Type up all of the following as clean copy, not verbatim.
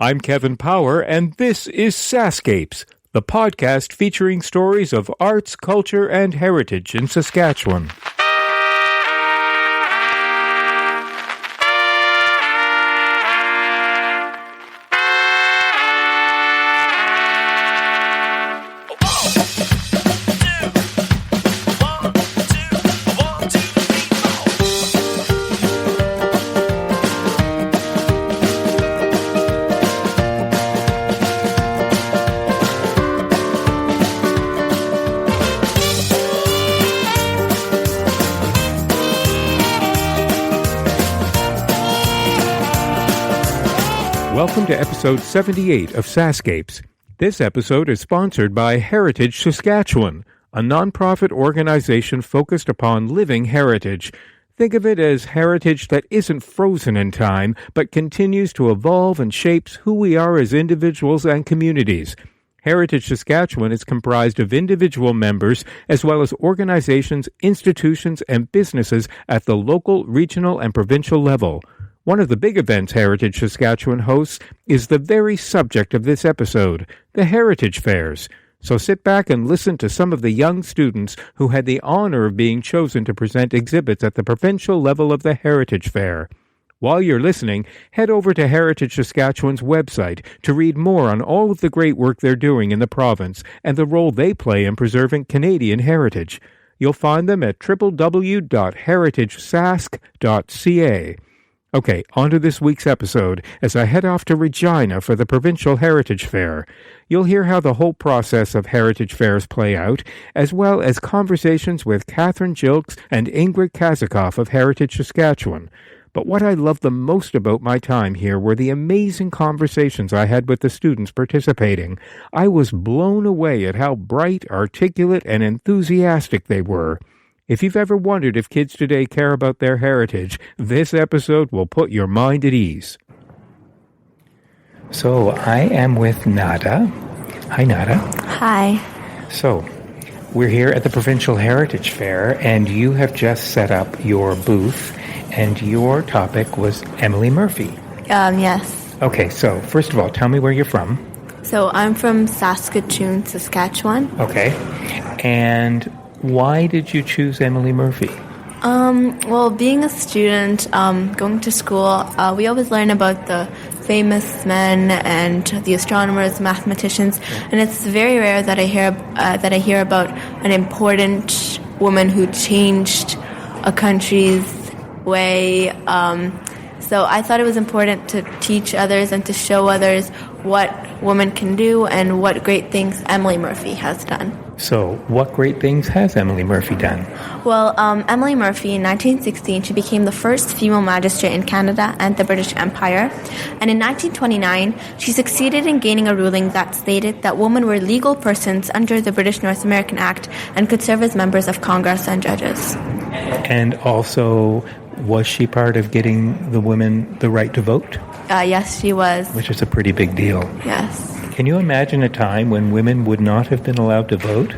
I'm Kevin Power, and this is SaskScapes, the podcast featuring stories of arts, culture, and heritage in Saskatchewan. Welcome to episode 78 of SaskScapes. This episode is sponsored by Heritage Saskatchewan, a nonprofit organization focused upon living heritage. Think of it as heritage that isn't frozen in time, but continues to evolve and shapes who we are as individuals and communities. Heritage Saskatchewan is comprised of individual members as well as organizations, institutions, and businesses at the local, regional, and provincial level. One of the big events Heritage Saskatchewan hosts is the very subject of this episode, the Heritage Fairs. So sit back and listen to some of the young students who had the honor of being chosen to present exhibits at the provincial level of the Heritage Fair. While you're listening, head over to Heritage Saskatchewan's website to read more on all of the great work they're doing in the province and the role they play in preserving Canadian heritage. You'll find them at www.heritagesask.ca. Okay, on to this week's episode as I head off to Regina for the Provincial Heritage Fair. You'll hear how the whole process of Heritage Fairs play out, as well as conversations with Catherine Jilks and Ingrid Kazikoff of Heritage Saskatchewan. But what I loved the most about my time here were the amazing conversations I had with the students participating. I was blown away at how bright, articulate, and enthusiastic they were. If you've ever wondered if kids today care about their heritage, this episode will put your mind at ease. So, I am with Nada. Hi, Nada. Hi. So, we're here at the Provincial Heritage Fair, and you have just set up your booth, and your topic was Emily Murphy. Yes. Okay, so, first of all, tell me where you're from. So, I'm from Saskatchewan, Saskatchewan. Okay. And why did you choose Emily Murphy? Well, being a student, going to school, we always learn about the famous men and the astronomers, mathematicians, and it's very rare that I hear about an important woman who changed a country's way. So I thought it was important to teach others and to show others what women can do and what great things Emily Murphy has done. So, what great things has Emily Murphy done? Well, Emily Murphy, in 1916, she became the first female magistrate in Canada and the British Empire. And in 1929, she succeeded in gaining a ruling that stated that women were legal persons under the British North American Act and could serve as members of Congress and judges. And also, was she part of getting the women the right to vote? Yes, she was. Which is a pretty big deal. Yes. Can you imagine a time when women would not have been allowed to vote?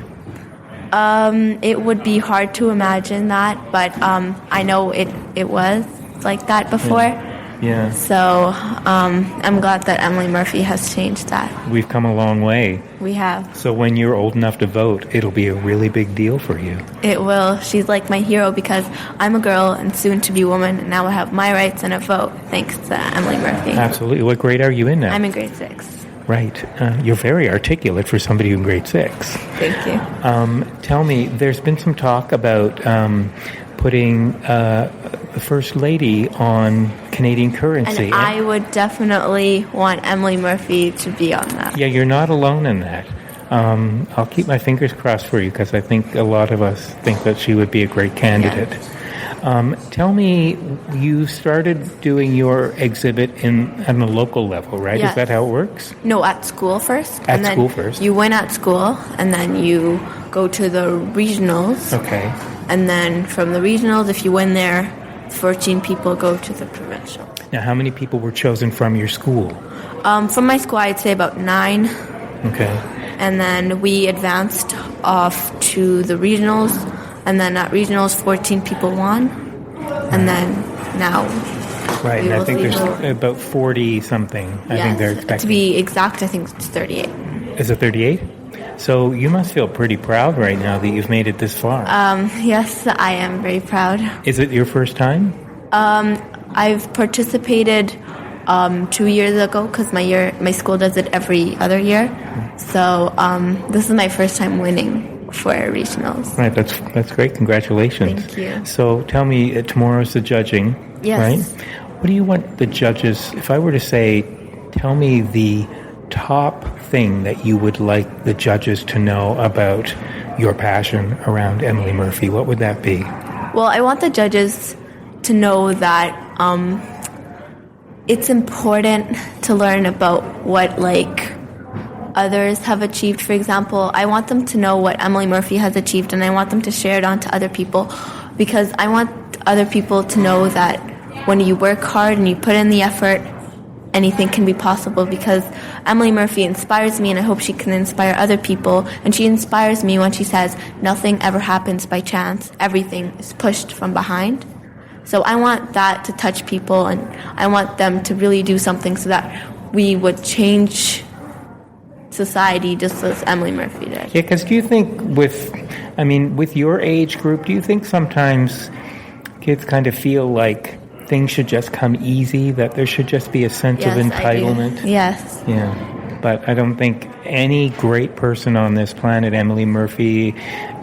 It would be hard to imagine that, but I know it was like that before. Yeah. So I'm glad that Emily Murphy has changed that. We've come a long way. We have. So when you're old enough to vote, it'll be a really big deal for you. It will. She's like my hero because I'm a girl and soon to be woman, and now I have my rights and a vote thanks to Emily Murphy. Absolutely. What grade are you in now? I'm in grade 6. Right. You're very articulate for somebody in grade 6. Thank you. Tell me, there's been some talk about putting the First Lady on Canadian currency. And I would definitely want Emily Murphy to be on that. Yeah, you're not alone in that. I'll keep my fingers crossed for you because I think a lot of us think that she would be a great candidate. Yeah. Tell me, you started doing your exhibit on a local level, right? Yes. Is that how it works? No, at school first. At school first? You win at school, and then you go to the regionals. Okay. And then from the regionals, if you win there, 14 people go to the provincial. Now, how many people were chosen from your school? From my school, I'd say about 9. Okay. And then we advanced off to the regionals, and then at regionals, 14 people won. And then now Right, we and I will think see there's who. about 40-something, I think they're Yes, expecting. to be exact, I think it's 38. Is it 38? So you must feel pretty proud right now that you've made it this far. Yes, I am very proud. Is it your first time? I've participated 2 years ago because my school does it every other year. So this is my first time winning for regionals. Right, that's great. Congratulations. Thank you. So tell me, tomorrow's the judging, Yes. right? What do you want the judges, if I were to say, tell me the top thing that you would like the judges to know about your passion around Emily Murphy, what would that be? Well, I want the judges to know that it's important to learn about what others have achieved. For example, I want them to know what Emily Murphy has achieved, and I want them to share it on to other people, because I want other people to know that when you work hard and you put in the effort, anything can be possible, because Emily Murphy inspires me, and I hope she can inspire other people. And she inspires me when she says, nothing ever happens by chance. Everything is pushed from behind. So I want that to touch people, and I want them to really do something so that we would change society just as Emily Murphy did. Yeah, because do you think with your age group, do you think sometimes kids kind of feel like things should just come easy, that there should just be a sense of entitlement? I do. Yes. Yeah, but I don't think any great person on this planet, Emily Murphy,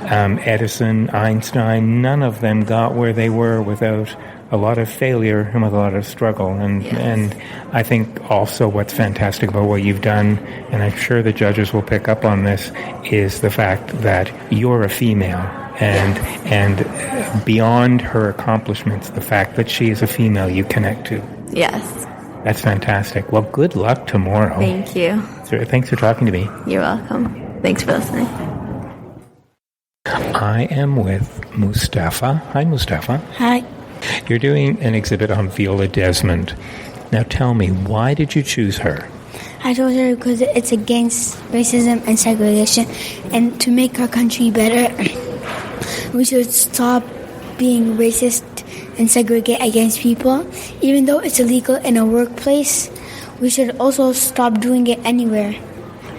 Edison, Einstein, none of them got where they were without a lot of failure and with a lot of struggle. And I think also what's fantastic about what you've done, and I'm sure the judges will pick up on this, is the fact that you're a female. And beyond her accomplishments, the fact that she is a female you connect to. Yes. That's fantastic. Well, good luck tomorrow. Thank you. So, thanks for talking to me. You're welcome. Thanks for listening. I am with Mustafa. Hi, Mustafa. Hi. You're doing an exhibit on Viola Desmond. Now tell me, why did you choose her? I chose her because it's against racism and segregation, and to make our country better, we should stop being racist and segregate against people. Even though it's illegal in a workplace, we should also stop doing it anywhere.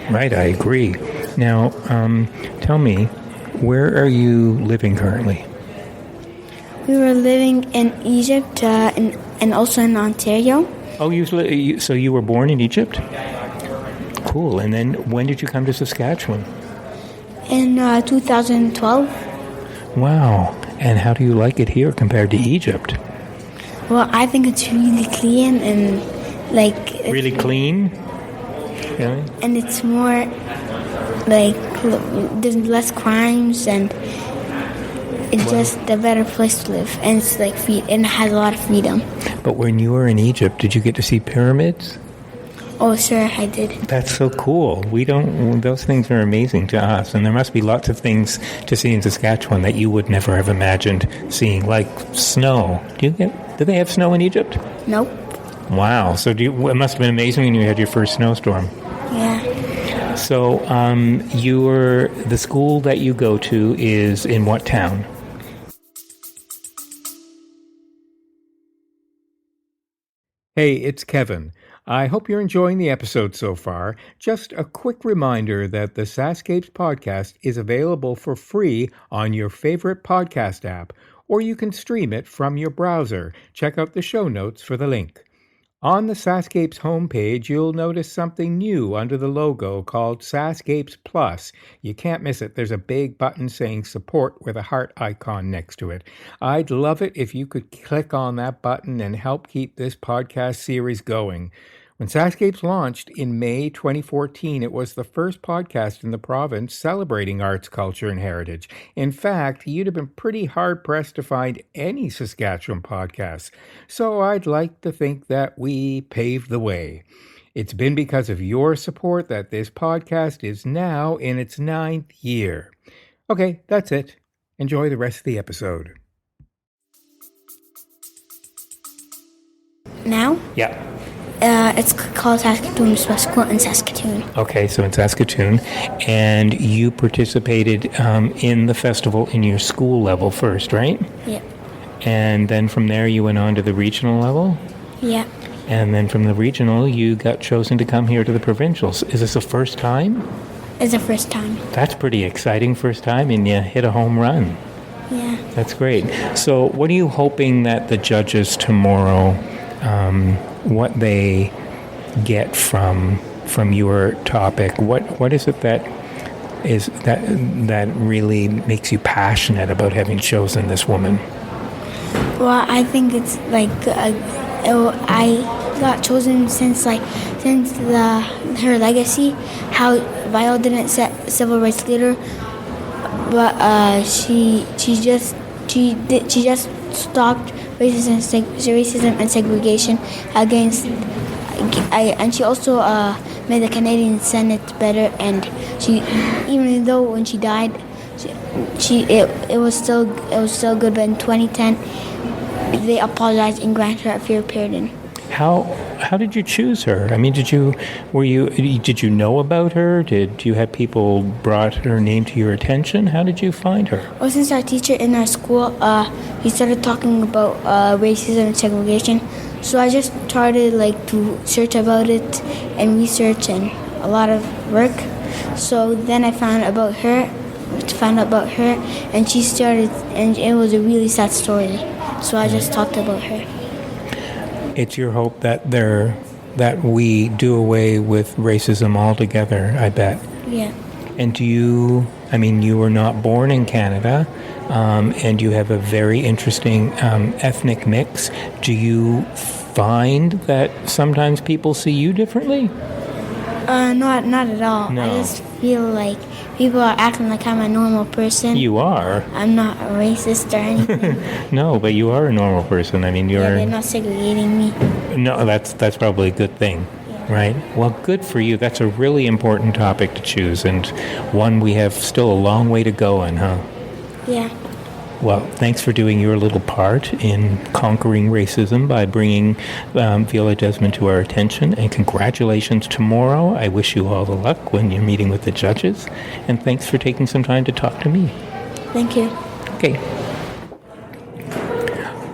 Right, I agree. Now, tell me, where are you living currently? We were living in Egypt and also in Ontario. Oh, so you were born in Egypt? Cool. And then when did you come to Saskatchewan? In 2012. Wow. And how do you like it here compared to Egypt? Well, I think it's really clean and Really clean? Really? And it's more there's less crimes, and it's just a better place to live, and it's and it has a lot of freedom. But when you were in Egypt, did you get to see pyramids? Oh, sure, I did. That's so cool. Those things are amazing to us, and there must be lots of things to see in Saskatchewan that you would never have imagined seeing, like snow. Do they have snow in Egypt? Nope. Wow. So it must have been amazing when you had your first snowstorm. Yeah. So the school that you go to is in what town? Hey, it's Kevin. I hope you're enjoying the episode so far. Just a quick reminder that the SaskScapes podcast is available for free on your favorite podcast app, or you can stream it from your browser. Check out the show notes for the link. On the SaskScapes homepage, you'll notice something new under the logo called SaskScapes Plus. You can't miss it. There's a big button saying support with a heart icon next to it. I'd love it if you could click on that button and help keep this podcast series going. When SaskScapes launched in May 2014, it was the first podcast in the province celebrating arts, culture, and heritage. In fact, you'd have been pretty hard-pressed to find any Saskatchewan podcasts. So I'd like to think that we paved the way. It's been because of your support that this podcast is now in its 9th year. Okay, that's it. Enjoy the rest of the episode. Now? Yeah. It's called Saskatoon School in Saskatoon. Okay, so in Saskatoon. And you participated in the festival in your school level first, right? Yeah. And then from there you went on to the regional level? Yeah. And then from the regional, you got chosen to come here to the provincials. Is this the first time? It's the first time. That's pretty exciting, first time, and you hit a home run. Yeah. That's great. So what are you hoping that the judges tomorrow, what they get from your topic? What is it that really makes you passionate about having chosen this woman? Well, I think it's like I got chosen since her legacy, how Viola didn't set civil rights leader, but she just stopped racism and segregation against. And she also made the Canadian Senate better. And she, even though when she died, it was still good. But in 2010, they apologized and granted her a fair pardon. How did you choose her? I mean, did you know about her? Did you have people brought her name to your attention? How did you find her? Well, since our teacher in our school, he started talking about racism and segregation, so I just started to search about it and research and a lot of work. So then I found out about her, and she started, and it was a really sad story. So I just talked about her. It's your hope that we do away with racism altogether, I bet. Yeah. And you were not born in Canada, and you have a very interesting ethnic mix. Do you find that sometimes people see you differently? Not at all. No. I just feel like people are acting like I'm a normal person. You are. I'm not a racist or anything. No, but you are a normal person. I mean, they're not segregating me. No, that's probably a good thing. Yeah. Right? Well, good for you. That's a really important topic to choose, and one we have still a long way to go in, huh? Yeah. Well, thanks for doing your little part in conquering racism by bringing Viola Desmond to our attention, and congratulations tomorrow. I wish you all the luck when you're meeting with the judges, and thanks for taking some time to talk to me. Thank you.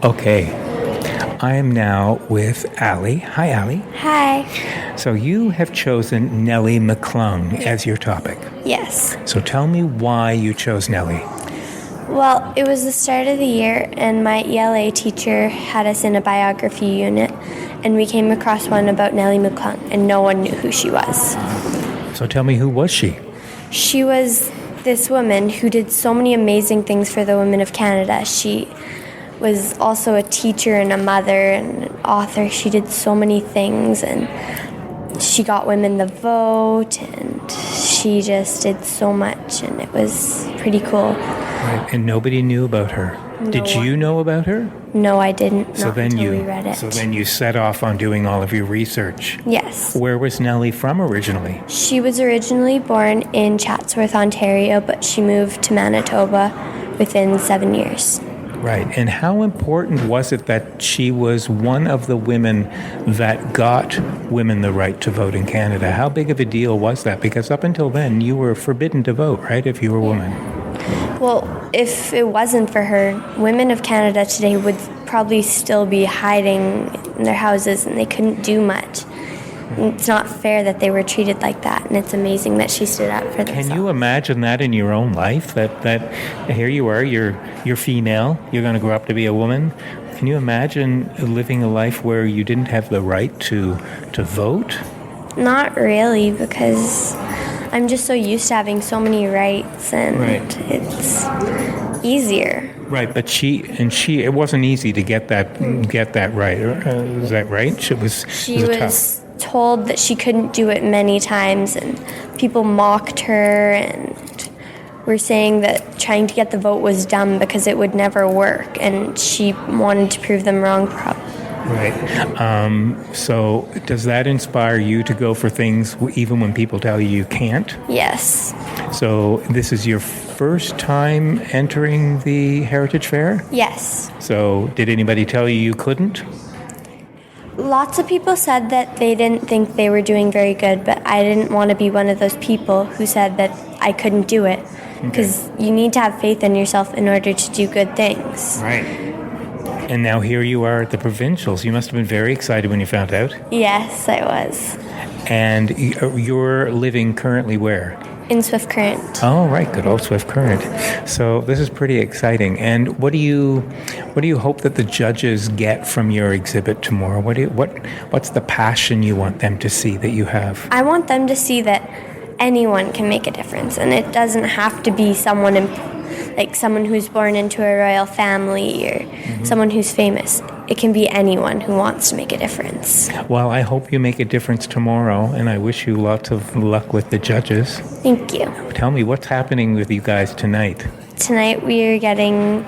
Okay. I am now with Allie. Hi, Allie. Hi. So you have chosen Nellie McClung as your topic. Yes. So tell me why you chose Nellie. Well, it was the start of the year, and my ELA teacher had us in a biography unit, and we came across one about Nellie McClung, and no one knew who she was. So tell me, who was she? She was this woman who did so many amazing things for the women of Canada. She was also a teacher and a mother and an author. She did so many things, and she got women the vote, and she just did so much, and it was pretty cool. Right, and nobody knew about her. No. Did you know about her? No, I didn't. So not then until you we read it. So then you set off on doing all of your research. Yes. Where was Nellie from originally? She was originally born in Chatsworth, Ontario, but she moved to Manitoba within 7 years. Right. And how important was it that she was one of the women that got women the right to vote in Canada? How big of a deal was that? Because up until then, you were forbidden to vote, right, if you were a woman? Well, if it wasn't for her, women of Canada today would probably still be hiding in their houses, and they couldn't do much. It's not fair that they were treated like that, and it's amazing that she stood up for themselves. Can you imagine that in your own life? That here you are, you're female, you're going to grow up to be a woman. Can you imagine living a life where you didn't have the right to vote? Not really, because I'm just so used to having so many rights, and it's easier. Right, but it wasn't easy to get that right. Is that right? She was told that she couldn't do it many times, and people mocked her and were saying that trying to get the vote was dumb because it would never work, and she wanted to prove them wrong. Right. So does that inspire you to go for things even when people tell you can't? Yes. So this is your first time entering the Heritage Fair? Yes. So did anybody tell you couldn't? Lots of people said that they didn't think they were doing very good, but I didn't want to be one of those people who said that I couldn't do it, because you need to have faith in yourself in order to do good things. Right. And now here you are at the Provincials. You must have been very excited when you found out. Yes, I was. And you're living currently where? In Swift Current. Oh, right, good old Swift Current. So this is pretty exciting. And what do you hope that the judges get from your exhibit tomorrow? What's the passion you want them to see that you have? I want them to see that anyone can make a difference, and it doesn't have to be someone who's born into a royal family or someone who's famous. It can be anyone who wants to make a difference. Well, I hope you make a difference tomorrow, and I wish you lots of luck with the judges. Thank you. Tell me, what's happening with you guys tonight? Tonight we are getting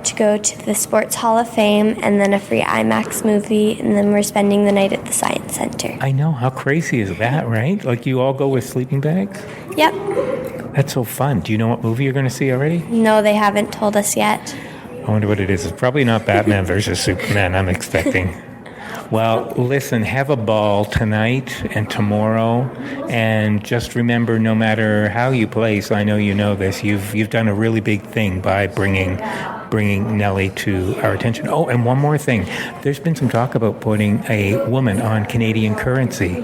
to go to the Sports Hall of Fame and then a free IMAX movie, and then we're spending the night at the Science Center. I know. How crazy is that, right? Like you all go with sleeping bags? Yep. That's so fun. Do you know what movie you're going to see already? No, they haven't told us yet. I wonder what it is. It's probably not Batman versus Superman, I'm expecting. Well, listen, have a ball tonight and tomorrow, and just remember, no matter how you place, I know you know this, you've done a really big thing by bringing Nellie to our attention. Oh, and one more thing. There's been some talk about putting a woman on Canadian currency.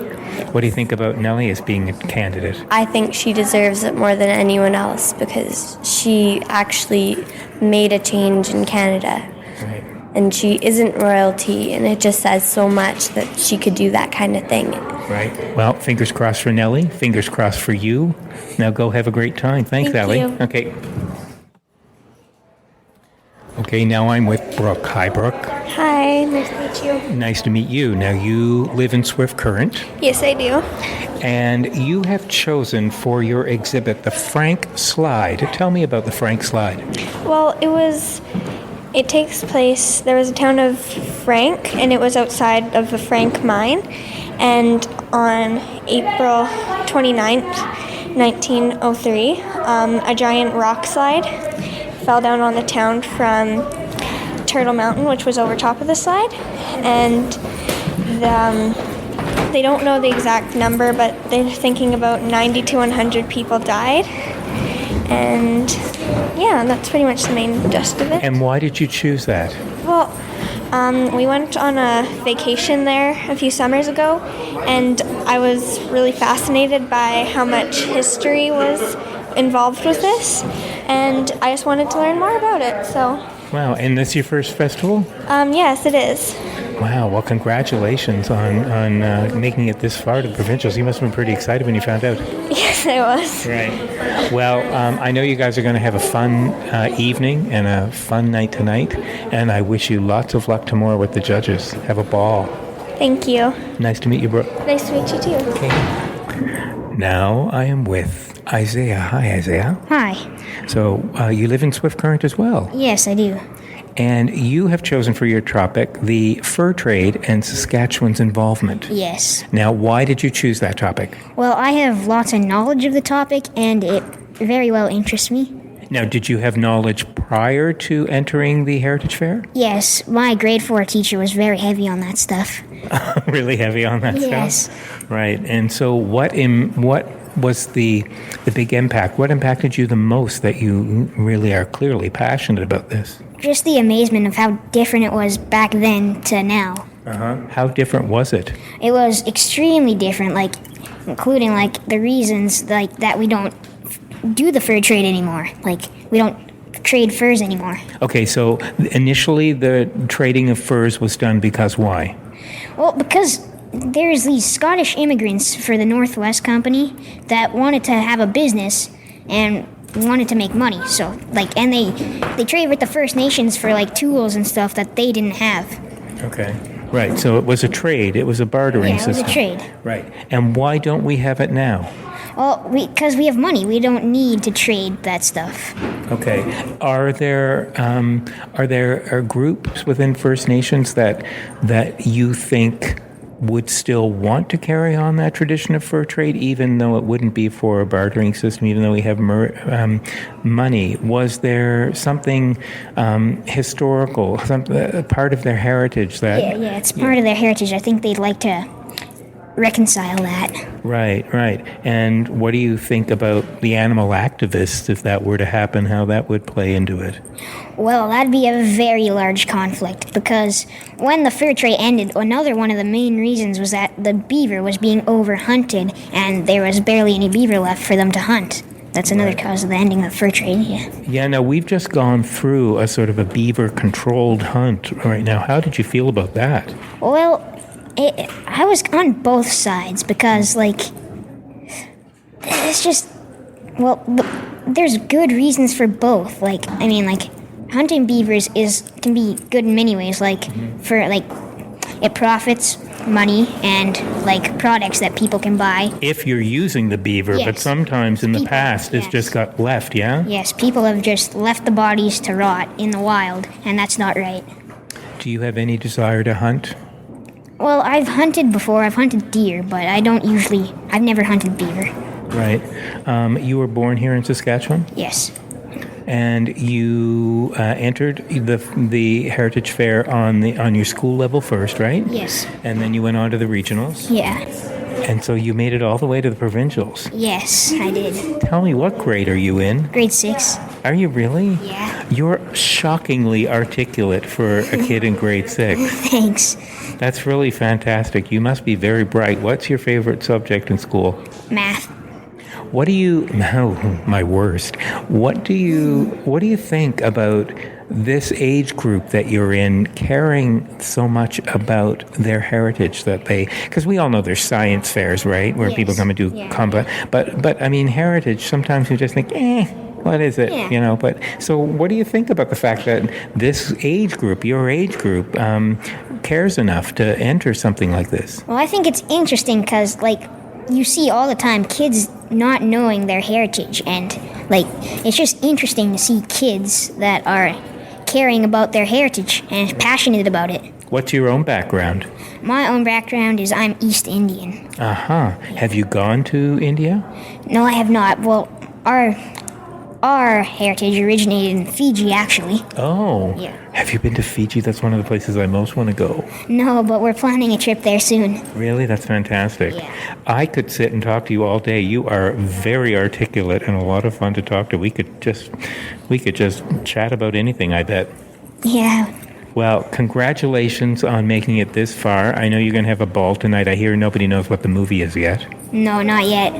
What do you think about Nellie as being a candidate? I think she deserves it more than anyone else because she actually made a change in Canada. Right. And she isn't royalty, and it just says so much that she could do that kind of thing. Right. Well, fingers crossed for Nellie. Fingers crossed for you. Now go have a great time. Thanks, Thank Ellie. you. Okay. Okay, now I'm with Brooke. Hi, Brooke. Hi, nice to meet you. Nice to meet you. Now, you live in Swift Current, Yes, I do. and you have chosen for your exhibit the Frank Slide. Tell me about the Frank Slide. Well, it takes place, there was a town of Frank, and it was outside of the Frank mine. And on April 29th, 1903, a giant rock slide fell down on the town from Turtle Mountain, which was over top of the slide. And they don't know the exact number, but they're thinking about 90 to 100 people died. And yeah, that's pretty much the main gist of it. And why did you choose that? Well, we went on a vacation there a few summers ago, and I was really fascinated by how much history was involved with this, and I just wanted to learn more about it, so... Wow, and this your first festival? Yes, it is. Wow, well, congratulations on making it this far to the Provincials. You must have been pretty excited when you found out. Yes, I was. Right. Well, I know you guys are going to have a fun evening and a fun night tonight, and I wish you lots of luck tomorrow with the judges. Have a ball. Thank you. Nice to meet you, Brooke. Nice to meet you, too. Okay. Now I am with Isaiah. Hi, Isaiah. Hi. So you live in Swift Current as well? Yes, I do. And you have chosen for your topic the fur trade and Saskatchewan's involvement. Yes. Now, why did you choose that topic? Well, I have lots of knowledge of the topic, and it very well interests me. Now, did you have knowledge prior to entering the Heritage Fair? Yes, my grade 4 teacher was very heavy on that stuff. Really heavy on that Yes. stuff? Right. And so what was the big impact? What impacted you the most that you really are clearly passionate about this? Just the amazement of how different it was back then to now. How different was it? It was extremely different, including the reasons that we don't do the fur trade anymore. We don't trade furs anymore. Okay, so initially the trading of furs was done because why? Well, because there's these Scottish immigrants for the Northwest Company that wanted to have a business and wanted to make money. So, and they trade with the First Nations for tools and stuff that they didn't have. Okay. Right, so it was a trade. It was a bartering Yeah, it was system. a trade. Right. And why don't we have it now? Well, because we have money. We don't need to trade that stuff. Okay. Are there groups within First Nations that you think would still want to carry on that tradition of fur trade, even though it wouldn't be for a bartering system, even though we have money? Was there something historical, part of their heritage that... Yeah, it's part of their heritage. I think they'd like to reconcile that. Right. And what do you think about the animal activists, if that were to happen, how that would play into it? Well, that'd be a very large conflict because when the fur trade ended, another one of the main reasons was that the beaver was being overhunted and there was barely any beaver left for them to hunt. That's another cause of the ending of the fur trade, yeah. Yeah, now we've just gone through a sort of a beaver-controlled hunt right now. How did you feel about that? Well, I was on both sides because, it's just, there's good reasons for both. Hunting beavers can be good in many ways. It profits money and products that people can buy. If you're using the beaver, yes. But sometimes in the past it's just got left, yeah? Yes, people have just left the bodies to rot in the wild, and that's not right. Do you have any desire to hunt? Well, I've hunted before. I've hunted deer, but I've never hunted beaver. Right. You were born here in Saskatchewan? Yes. And you entered the Heritage Fair on your school level first, right? Yes. And then you went on to the regionals? Yeah. And so you made it all the way to the provincials? Yes, I did. Tell me, what grade are you in? Grade 6. Are you really? Yeah. You're shockingly articulate for a kid in grade 6. Thanks. That's really fantastic. You must be very bright. What's your favorite subject in school? Math. What do you... Oh, my worst. What do you think about this age group that you're in caring so much about their heritage that they... Because we all know there's science fairs, right? Where yes. people come and do combat. But I mean, heritage, sometimes you just think, what is it? Yeah. But so what do you think about the fact that this age group, your age group, cares enough to enter something like this? Well, I think it's interesting because, you see all the time kids not knowing their heritage, and it's just interesting to see kids that are caring about their heritage and passionate about it. What's your own background? My own background is I'm East Indian. Have you gone to India? No, I have not. Well, our heritage originated in Fiji, actually. Oh. Yeah. Have you been to Fiji? That's one of the places I most want to go. No, but we're planning a trip there soon. Really? That's fantastic. Yeah. I could sit and talk to you all day. You are very articulate and a lot of fun to talk to. We could just chat about anything, I bet. Yeah. Well, congratulations on making it this far. I know you're going to have a ball tonight. I hear nobody knows what the movie is yet. No, not yet.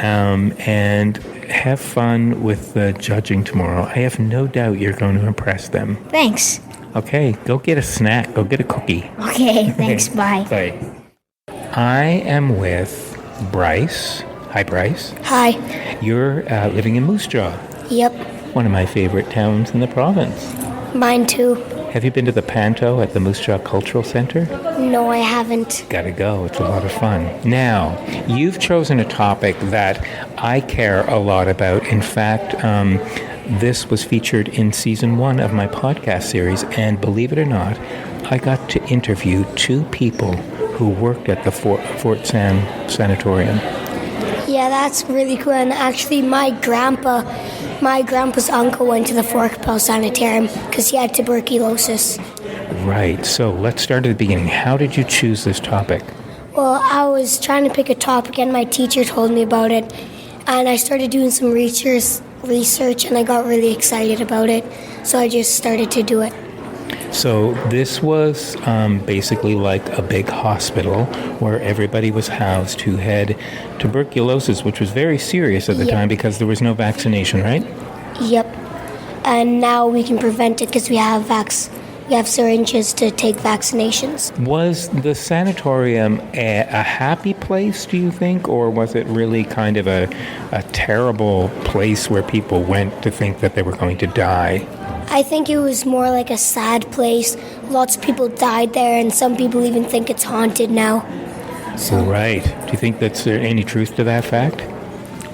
And have fun with the judging tomorrow. I have no doubt you're going to impress them. Thanks. Okay, go get a snack. Go get a cookie. Okay, thanks. Bye. Bye. I am with Bryce. Hi, Bryce. Hi. You're living in Moose Jaw, Yep. one of my favorite towns in the province. Mine too. Have you been to the Panto at the Moose Jaw Cultural Center? No, I haven't. Gotta go. It's a lot of fun. Now, you've chosen a topic that I care a lot about. In fact, this was featured in season 1 of my podcast series, and believe it or not, I got to interview 2 people who worked at the Fort Sam Sanatorium. Yeah, that's really cool. And actually, my grandpa's uncle went to the Fort Pell Sanitarium because he had tuberculosis. Right. So let's start at the beginning. How did you choose this topic? Well, I was trying to pick a topic, and my teacher told me about it. And I started doing some research, and I got really excited about it. So I just started to do it. So this was basically like a big hospital where everybody was housed who had tuberculosis, which was very serious at the time because there was no vaccination, right? Yep. And now we can prevent it because we have syringes to take vaccinations. Was the sanatorium a happy place, do you think, or was it really kind of a terrible place where people went to think that they were going to die? I think it was more like a sad place. Lots of people died there, and some people even think it's haunted now. So. Right. Do you think that's any truth to that fact?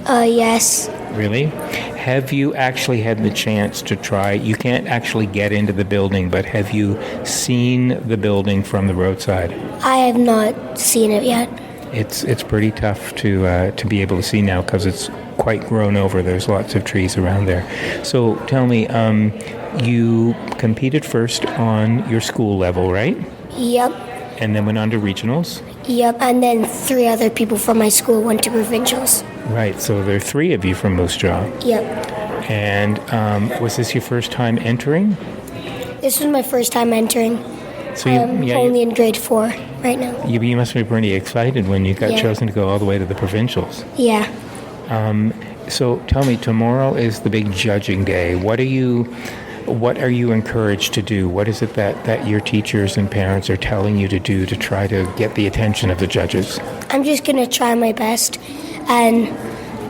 Yes. Really? Have you actually had the chance to try? You can't actually get into the building, but have you seen the building from the roadside? I have not seen it yet. It's pretty tough to be able to see now because it's quite grown over. There's lots of trees around there. So tell me, you competed first on your school level, right? Yep. And then went on to regionals? Yep, and then 3 other people from my school went to provincials. Right, so there are 3 of you from Moose Jaw. Yep. And was this your first time entering? This was my first time entering. So Only in grade 4 right now. You must be pretty excited when you got Yeah. chosen to go all the way to the provincials. Yeah. So tell me, tomorrow is the big judging day. What are you encouraged to do? What is it that your teachers and parents are telling you to do to try to get the attention of the judges? I'm just going to try my best and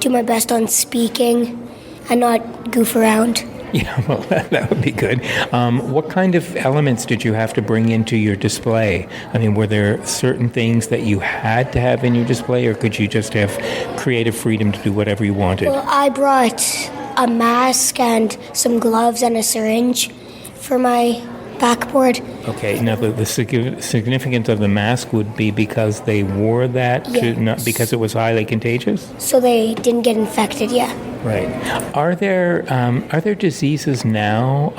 do my best on speaking and not goof around. Yeah, well, that would be good. What kind of elements did you have to bring into your display? I mean, were there certain things that you had to have in your display, or could you just have creative freedom to do whatever you wanted? Well, I brought a mask and some gloves and a syringe for my backboard. Okay, now the significance of the mask would be because they wore that, not because it was highly contagious? So they didn't get infected, yeah. Right. Are there diseases now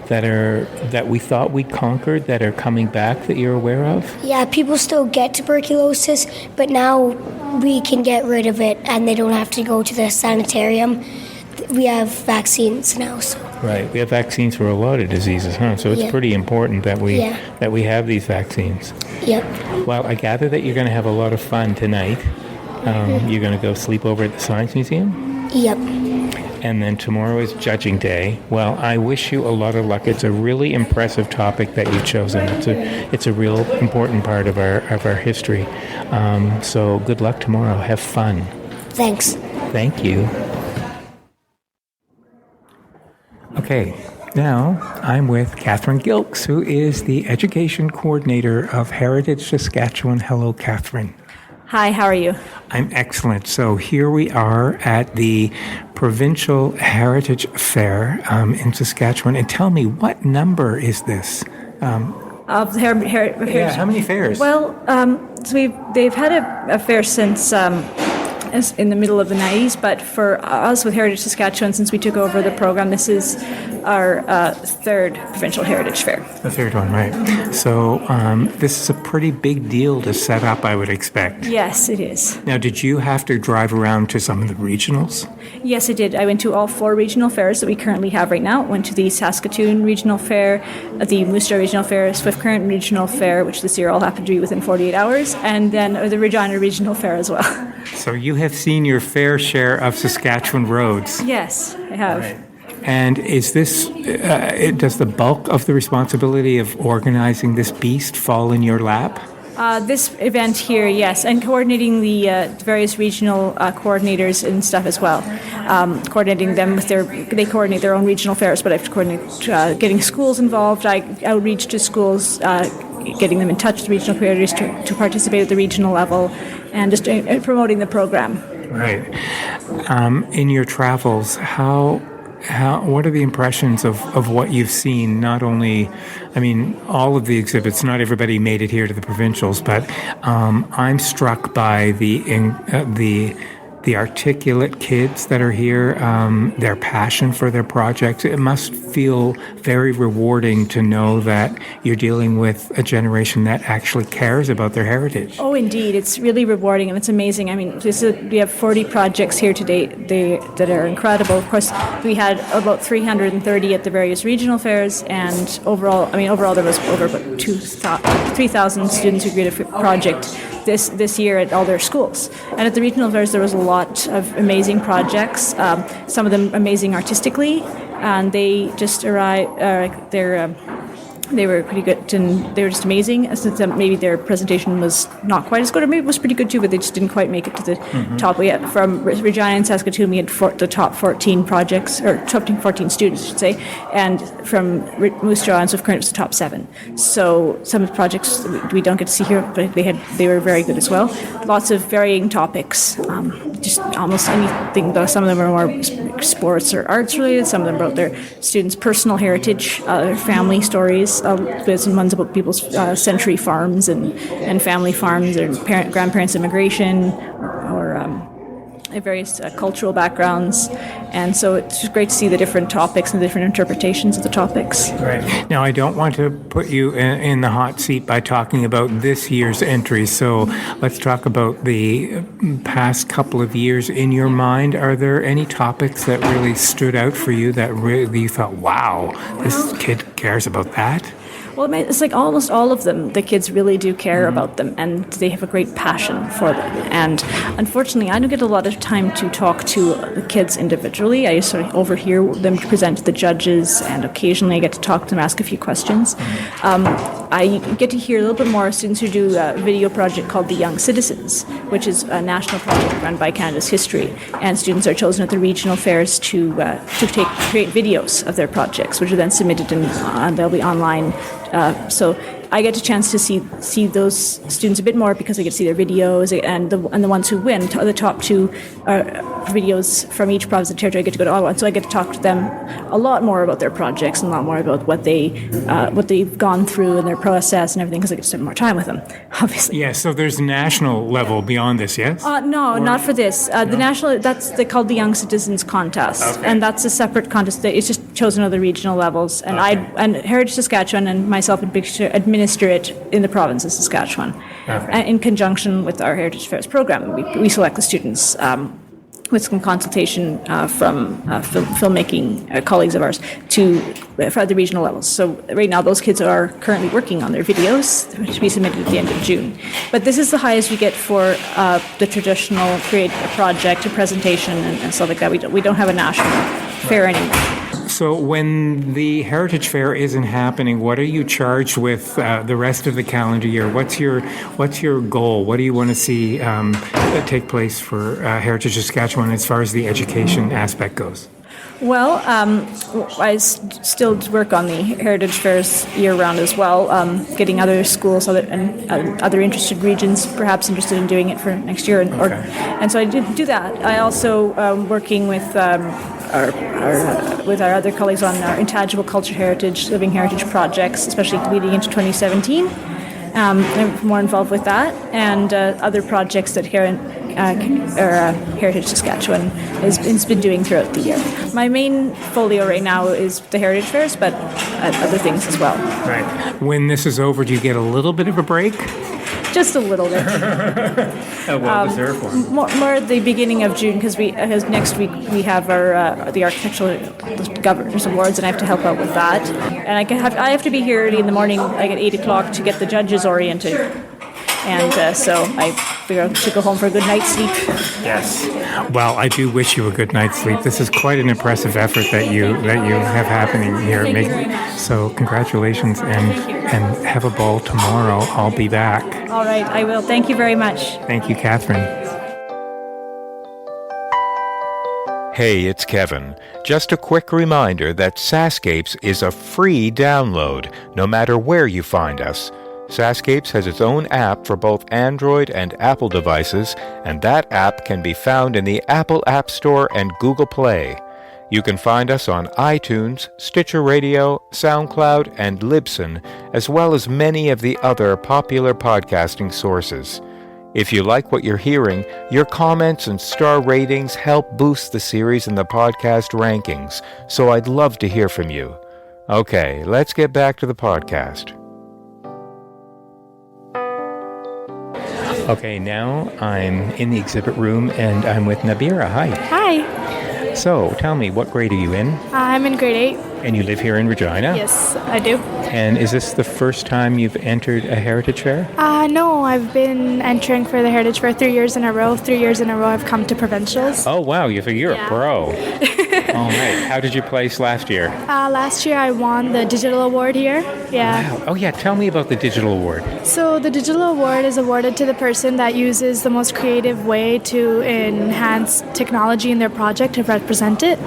that we thought we conquered that are coming back that you're aware of? Yeah, people still get tuberculosis, but now we can get rid of it and they don't have to go to the sanitarium. We have vaccines now, so. Right. We have vaccines for a lot of diseases, huh? So it's pretty important that we have these vaccines. Yep. Well, I gather that you're going to have a lot of fun tonight. You're going to go sleep over at the Science Museum? Yep. And then tomorrow is judging day. Well, I wish you a lot of luck. It's a really impressive topic that you've chosen. It's a real important part of our history. So good luck tomorrow. Have fun. Thanks. Thank you. Okay, now I'm with Catherine Gilks, who is the Education Coordinator of Heritage Saskatchewan. Hello, Catherine. Hi, how are you? I'm excellent. So here we are at the Provincial Heritage Fair in Saskatchewan. And tell me, what number is this? Of Heritage? Yeah, how many fairs? Well, so they've had a fair since in the middle of the 90s, but for us with Heritage Saskatchewan, since we took over the program, this is our 3rd Provincial Heritage Fair. The 3rd one, right. So this is a pretty big deal to set up, I would expect. Yes, it is. Now, did you have to drive around to some of the regionals? Yes, I did. I went to all 4 regional fairs that we currently have right now. Went to the Saskatoon Regional Fair, the Moose Jaw Regional Fair, Swift Current Regional Fair, which this year all happened to be within 48 hours, and then the Regina Regional Fair as well. So you have seen your fair share of Saskatchewan roads. Yes, I have. Right. And is this, does the bulk of the responsibility of organizing this beast fall in your lap? This event here, yes, and coordinating the various regional coordinators and stuff as well. Coordinating them with they coordinate their own regional fairs, but I have to coordinate getting schools involved. I outreach to schools, getting them in touch with regional coordinators to participate at the regional level, and just promoting the program. Right. In your travels, what are the impressions of what you've seen? Not only, I mean, all of the exhibits, not everybody made it here to the provincials, but I'm struck by the articulate kids that are here, their passion for their projects. It must feel very rewarding to know that you're dealing with a generation that actually cares about their heritage. Oh, indeed. It's really rewarding and it's amazing. I mean, we have 40 projects here today that are incredible. Of course, we had about 330 at the various regional fairs, and overall there was over about 3,000 students who created a project this year at all their schools. And at the regional fairs, there was a lot of amazing projects, some of them amazing artistically, and they just arrived, they were pretty good, and they were just amazing. Since maybe their presentation was not quite as good, or maybe it was pretty good too, but they just didn't quite make it to the top. We had, from Regina and Saskatoon, we had the top 14 projects, or top 14 students, I should say, and from Moose Jaw and Swift Current, it was the top 7. So some of the projects we don't get to see here, but they were very good as well. Lots of varying topics, just almost anything. Though some of them are more sports or arts related. Some of them about their students' personal heritage, their family stories. There's some ones about people's century farms and family farms, or grandparents' immigration, or various cultural backgrounds, and so it's just great to see the different topics and the different interpretations of the topics. Right. Now, I don't want to put you in the hot seat by talking about this year's entries, so let's talk about the past couple of years in your mind. Are there any topics that really stood out for you that really you thought, wow, this kid cares about that? Well, it's like almost all of them, the kids really do care about them, and they have a great passion for them. And unfortunately, I don't get a lot of time to talk to the kids individually. I sort of overhear them present to the judges, and occasionally I get to talk to them, ask a few questions. I get to hear a little bit more students who do a video project called The Young Citizens, which is a national project run by Canada's History. And students are chosen at the regional fairs to create videos of their projects, which are then submitted and they'll be online. So I get a chance to see those students a bit more because I get to see their videos, and the ones who win, the top two videos from each province and territory, I get to go to Ottawa, and so I get to talk to them a lot more about their projects and a lot more about what they've gone through and their process and everything, because I get to spend more time with them, obviously. Yeah, so there's national level beyond this, yes? No, not for this. The national, they're called the Young Citizens Contest, and that's a separate contest. It's just chosen at the regional levels, and and Heritage Saskatchewan and myself administer it in the province of Saskatchewan, in conjunction with our Heritage Fairs program. We select the students with some consultation from filmmaking colleagues of ours for the regional levels. So right now those kids are currently working on their videos to be submitted at the end of June. But this is the highest we get for the traditional create a project, a presentation, and stuff like that. We don't have a national fair anymore. So when the Heritage Fair isn't happening, what are you charged with the rest of the calendar year? What's your goal? What do you want to see take place for Heritage Saskatchewan as far as the education aspect goes? Well, I still work on the Heritage Fairs year-round as well, getting other schools and other interested regions perhaps interested in doing it for next year. And so I do that. I also working with our other colleagues on our intangible culture heritage, living heritage projects, especially leading into 2017. I'm more involved with that and other projects that Heritage Saskatchewan has been doing throughout the year. My main folio right now is the Heritage Fairs, but other things as well. Right. When this is over, do you get a little bit of a break? Just a little bit. Well deserved one. More at the beginning of June, because next week we have our the Architectural Governors Awards, and I have to help out with that. And I have to be here early in the morning, like at 8 o'clock, to get the judges oriented. And so I figure I should go home for a good night's sleep. Yes. Well, I do wish you a good night's sleep. This is quite an impressive effort that you have happening here. Thank you very much. So congratulations, and have a ball tomorrow. I'll be back. All right, I will. Thank you very much. Thank you, Catherine. Hey, it's Kevin. Just a quick reminder that SaskScapes is a free download, no matter where you find us. SaskScapes has its own app for both Android and Apple devices, and that app can be found in the Apple App Store and Google Play. You can find us on iTunes, Stitcher Radio, SoundCloud, and Libsyn, as well as many of the other popular podcasting sources. If you like what you're hearing, your comments and star ratings help boost the series in the podcast rankings, so I'd love to hear from you. Okay, let's get back to the podcast. Okay, now I'm in the exhibit room, and I'm with Nabira. Hi. Hi. So, tell me, what grade are you in? I'm in grade 8. And you live here in Regina? Yes, I do. And is this the first time you've entered a Heritage Fair? No, I've been entering for the Heritage Fair 3 years in a row. 3 years in a row I've come to Provincials. Oh, wow, you're a pro. All right. How did you place last year? Last year I won the Digital Award here. Yeah. Wow. Oh, yeah, tell me about the Digital Award. So the Digital Award is awarded to the person that uses the most creative way to enhance technology in their project to represent it.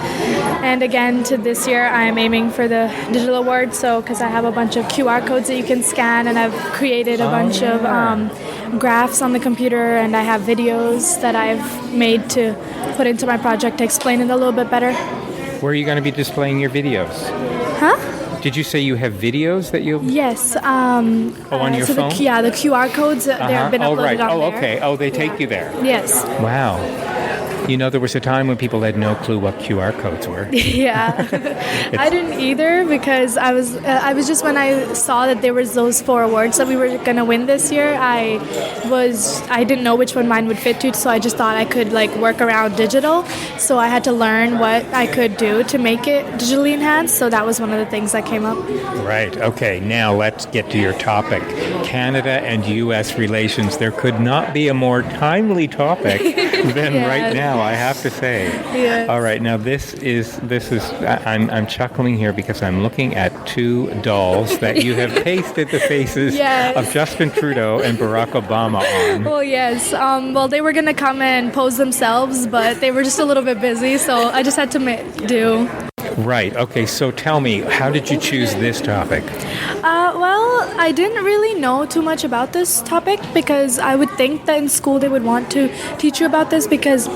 And again, to this year, I'm aiming for the Digital Award, so because I have a bunch of QR codes that you can scan, and I've created a bunch of graphs on the computer, and I have videos that I've made to put into my project to explain it a little bit better. Where are you going to be displaying your videos? Huh? Did you say you have videos that you'll... Yes. on your phone? The QR codes, they have been uploaded on there. Oh, okay. Oh, they take you there. Yes. Wow. You know, there was a time when people had no clue what QR codes were. Yeah, I didn't either because I was just when I saw that there was those 4 awards that we were gonna win this year. I didn't know which one mine would fit to, so I just thought I could like work around digital. So I had to learn what I could do to make it digitally enhanced. So that was one of the things that came up. Right. Okay. Now let's get to your topic: Canada and U.S. relations. There could not be a more timely topic than right now, I have to say. Yeah. All right. Now this is. I'm chuckling here because I'm looking at 2 dolls that you have pasted the faces of Justin Trudeau and Barack Obama on. Well, yes. Well, they were gonna come and pose themselves, but they were just a little bit busy, so I just had to do. Right. Okay. So tell me, how did you choose this topic? Well, I didn't really know too much about this topic because I would think that in school they would want to teach you about this because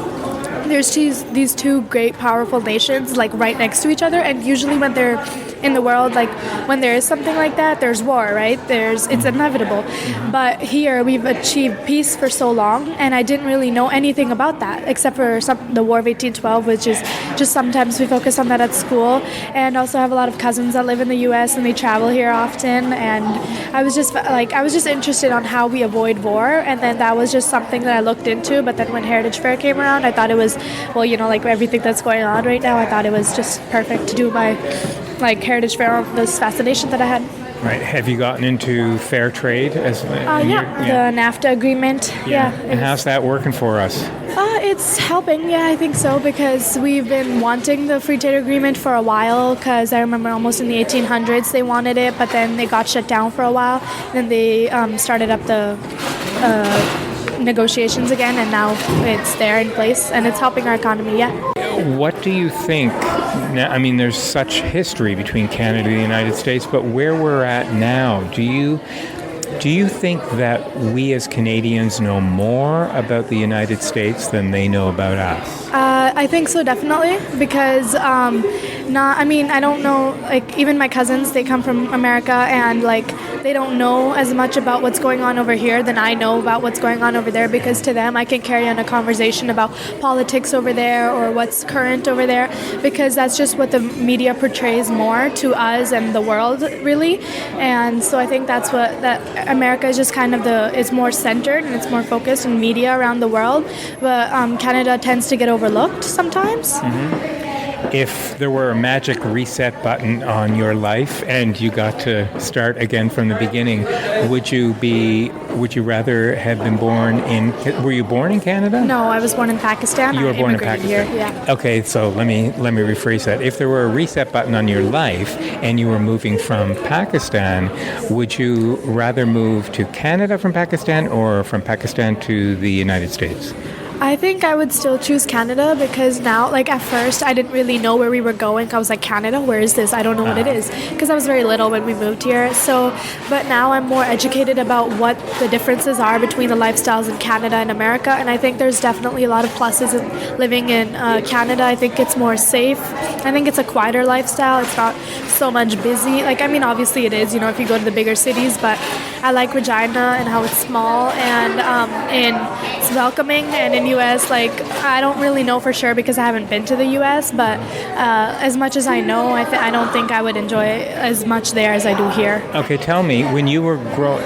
there's these 2 great, powerful nations like right next to each other, and usually when they're in the world, like when there is something like that, there's war, right? It's inevitable. But here we've achieved peace for so long, and I didn't really know anything about that except for the War of 1812, which is just sometimes we focus on that at school. And also have a lot of cousins that live in the U.S. and they travel here often. And I was just interested on how we avoid war, and then that was just something that I looked into. But then when Heritage Fair came around, I thought it was, well, you know, like everything that's going on right now, I thought it was just perfect to do my Heritage Fair on this fascination that I had. Right. Have you gotten into fair trade? The NAFTA agreement. Yeah. And how's that working for us? It's helping, yeah, I think so, because we've been wanting the free trade agreement for a while, because I remember almost in the 1800s they wanted it, but then they got shut down for a while, then they started up the negotiations again, and now it's there in place, and it's helping our economy, yeah. What do you think? Now, I mean, there's such history between Canada and the United States, but where we're at now, do you think that we as Canadians know more about the United States than they know about us? I think so, definitely, because I don't know, like, even my cousins, they come from America, and, like, they don't know as much about what's going on over here than I know about what's going on over there, because to them, I can carry on a conversation about politics over there or what's current over there, because that's just what the media portrays more to us and the world, really. And so I think that America is just kind of it's more centered and it's more focused in media around the world, but Canada tends to get overlooked sometimes. Mm-hmm. If there were a magic reset button on your life and you got to start again from the beginning, would you rather have been were you born in Canada? No, I was born in Pakistan. You were born in Pakistan. Here, yeah. Okay, so let me rephrase that. If there were a reset button on your life and you were moving from Pakistan, would you rather move to Canada from Pakistan or from Pakistan to the United States? I think I would still choose Canada, because now, like, at first I didn't really know where we were going. I was like, Canada, where is this? I don't know what it is, because I was very little when we moved here. So, but now I'm more educated about what the differences are between the lifestyles in Canada and America, and I think there's definitely a lot of pluses in living in Canada. I think it's more safe. I think it's a quieter lifestyle. It's not so much busy. Like, I mean, obviously it is, if you go to the bigger cities, but I like Regina and how it's small, and it's welcoming. And in U.S., like, I don't really know for sure because I haven't been to the U.S., but as much as I know, I don't think I would enjoy as much there as I do here. Okay, tell me, when you were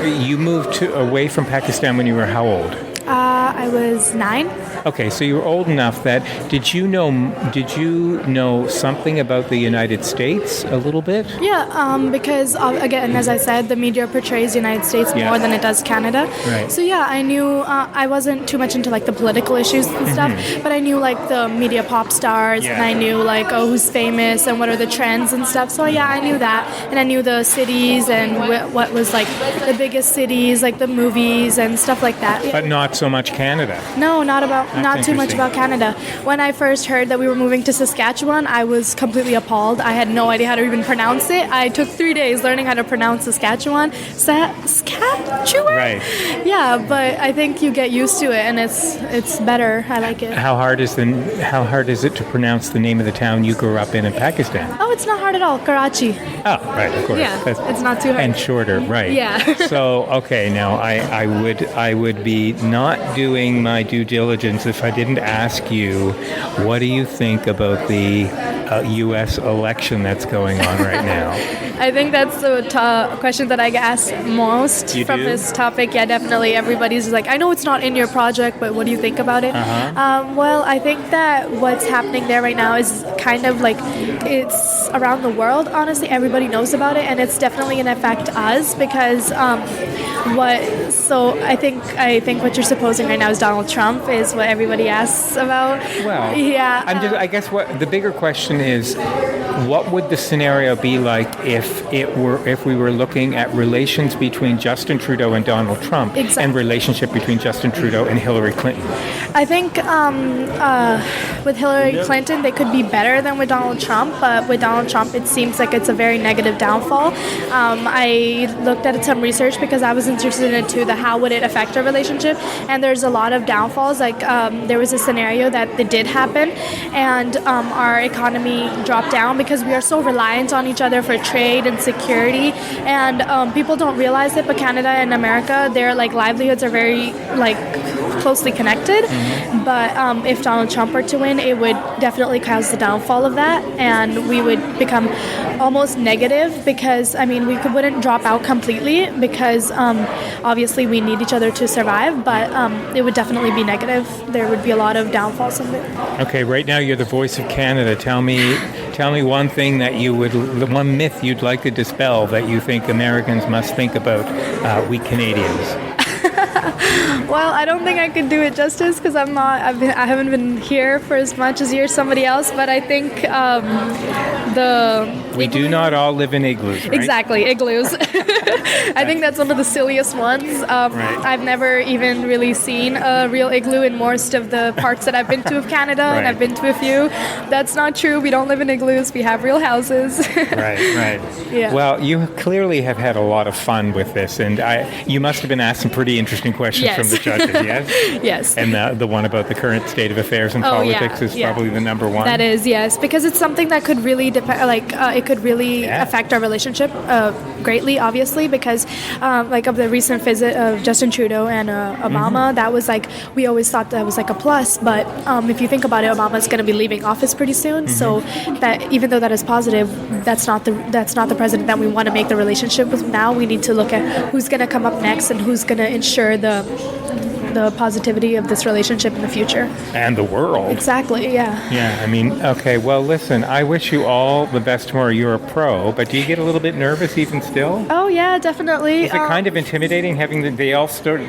you moved away from Pakistan when you were how old? I was 9. Okay, so you were old enough that did you know something about the United States a little bit? Yeah, because again, as I said, the media portrays the United States more than it does Canada. Right. So yeah, I knew I wasn't too much into like the political issues and stuff, but I knew like the media pop stars, and I knew like who's famous and what are the trends and stuff. So yeah, I knew that, and I knew the cities and what was like the biggest cities, like the movies and stuff like that. But not so much Canada. No, not too much about Canada. When I first heard that we were moving to Saskatchewan, I was completely appalled. I had no idea how to even pronounce it. I took 3 days learning how to pronounce Saskatchewan. Saskatchewan? Right. Yeah, but I think you get used to it, and it's better. I like it. How hard is it to pronounce the name of the town you grew up in Pakistan? Oh, it's not hard at all. Karachi. Oh, right, of course. Yeah, it's not too hard. And shorter, right. Yeah. So, okay, now I would be not doing my due diligence if I didn't ask you, what do you think about the U.S. election that's going on right now? I think that's the question that I get asked most from this topic. Yeah, definitely. Everybody's like, I know it's not in your project, but what do you think about it? Well, I think that what's happening there right now is kind of like it's around the world. Honestly, everybody knows about it, and it's definitely going to affect us because So I think what you're supposing right now is Donald Trump is what everybody asks about. Well, yeah. I guess what the bigger question is, what would the scenario be like if we were looking at relations between Justin Trudeau and Donald Trump, and relationship between Justin Trudeau and Hillary Clinton? I think with Hillary Clinton, they could be better than with Donald Trump, but with Donald Trump, it seems like it's a very negative downfall. I looked at some research because I was interested in it too, how would it affect our relationship, and there's a lot of downfalls. Like there was a scenario that it did happen, and our economy dropped down because we are so reliant on each other for trade and security, and people don't realize it, but Canada and America, their livelihoods are very closely connected. But if Donald Trump were to win, it would definitely cause the downfall of that, and we would become almost negative because we wouldn't drop out completely because obviously we need each other to survive, but it would definitely be negative. There would be a lot of downfalls of it. Okay, right now you're the voice of Canada. Tell me one thing one myth you'd like to dispel that you think Americans must think about we Canadians. Well, I don't think I could do it justice because I haven't been here for as much as you're somebody else, but I think we do not all live in igloos, right? Exactly, igloos. I think that's one of the silliest ones. Right. I've never even really seen a real igloo in most of the parts that I've been to of Canada, right. And I've been to a few. That's not true. We don't live in igloos. We have real houses. Right. Yeah. Well, you clearly have had a lot of fun with this, and you must have been asked some pretty interesting questions from the judges, yes? Yes. And the one about the current state of affairs in politics is probably the number one. That is, yes, because it's something that could really it could really affect our relationship greatly, obviously, because of the recent visit of Justin Trudeau and Obama, that was we always thought that was a plus, but if you think about it, Obama's going to be leaving office pretty soon, so that even though that is positive, that's not the president that we want to make the relationship with now. We need to look at who's going to come up next and who's going to ensure the positivity of this relationship in the future. And the world. Exactly, yeah. Yeah, okay, well, listen, I wish you all the best tomorrow. You're a pro, but do you get a little bit nervous even still? Oh, yeah, definitely. Is it kind of intimidating having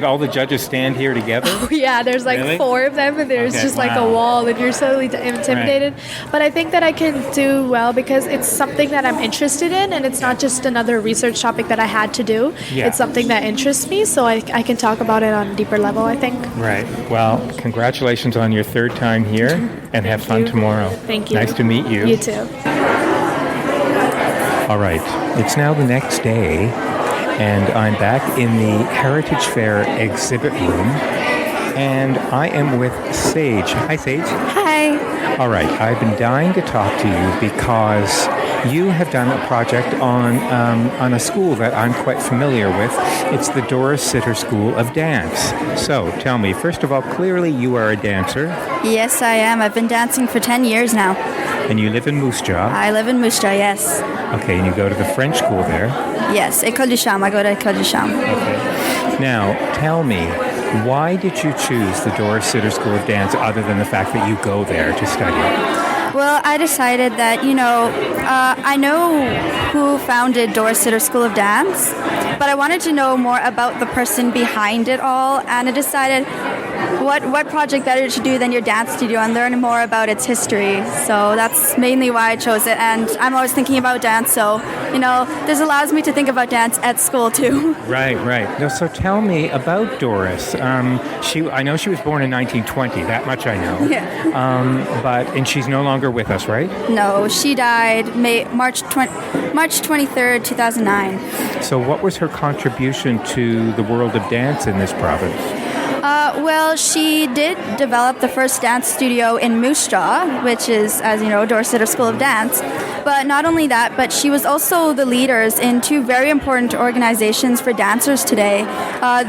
all the judges stand here together? Oh, yeah, there's really? 4 of them, and there's just a wall, and you're so intimidated. Right. But I think that I can do well because it's something that I'm interested in, and it's not just another research topic that I had to do. Yeah. It's something that interests me, so I can talk about it on a deeper level, I think. Right. Well, congratulations on your 3rd time here, and have fun tomorrow. Thank you. Nice to meet you. You too. All right. It's now the next day, and I'm back in the Heritage Fair exhibit room, and I am with Sage. Hi, Sage. Hi. All right. I've been dying to talk to you because you have done a project on a school that I'm quite familiar with. It's the Doris Sitter School of Dance. So, tell me, first of all, clearly you are a dancer. Yes, I am. I've been dancing for 10 years now. And you live in Moose Jaw? I live in Moose Jaw, yes. Okay, and you go to the French school there? Yes, École du Cham. I go to École du Cham. Okay. Now, tell me, why did you choose the Doris Sitter School of Dance other than the fact that you go there to study? Well, I decided that, I know who founded Doris Sitter School of Dance, but I wanted to know more about the person behind it all, and I decided what project better to do than your dance studio and learn more about its history. So that's mainly why I chose it, and I'm always thinking about dance, so, this allows me to think about dance at school too. Right. Now, so tell me about Doris. I know she was born in 1920, that much I know. Yeah. And she's no longer with us, right? No, she died March 23rd, 2009. So what was her contribution to the world of dance in this province? Well, she did develop the first dance studio in Moose Jaw, which is, as you know, Dorset School of Dance. But not only that, but she was also the leaders in two very important organizations for dancers today.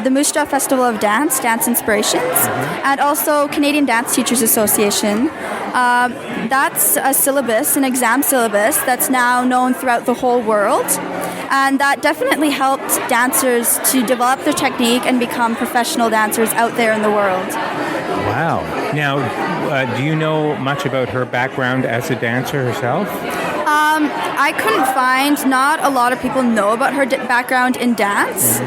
The Moose Jaw Festival of Dance, Dance Inspirations, and also Canadian Dance Teachers Association. That's a syllabus, an exam syllabus, that's now known throughout the whole world. And that definitely helped dancers to develop their technique and become professional dancers out there in the world. Wow. Now, do you know much about her background as a dancer herself? I couldn't find, not a lot of people know about her background in dance,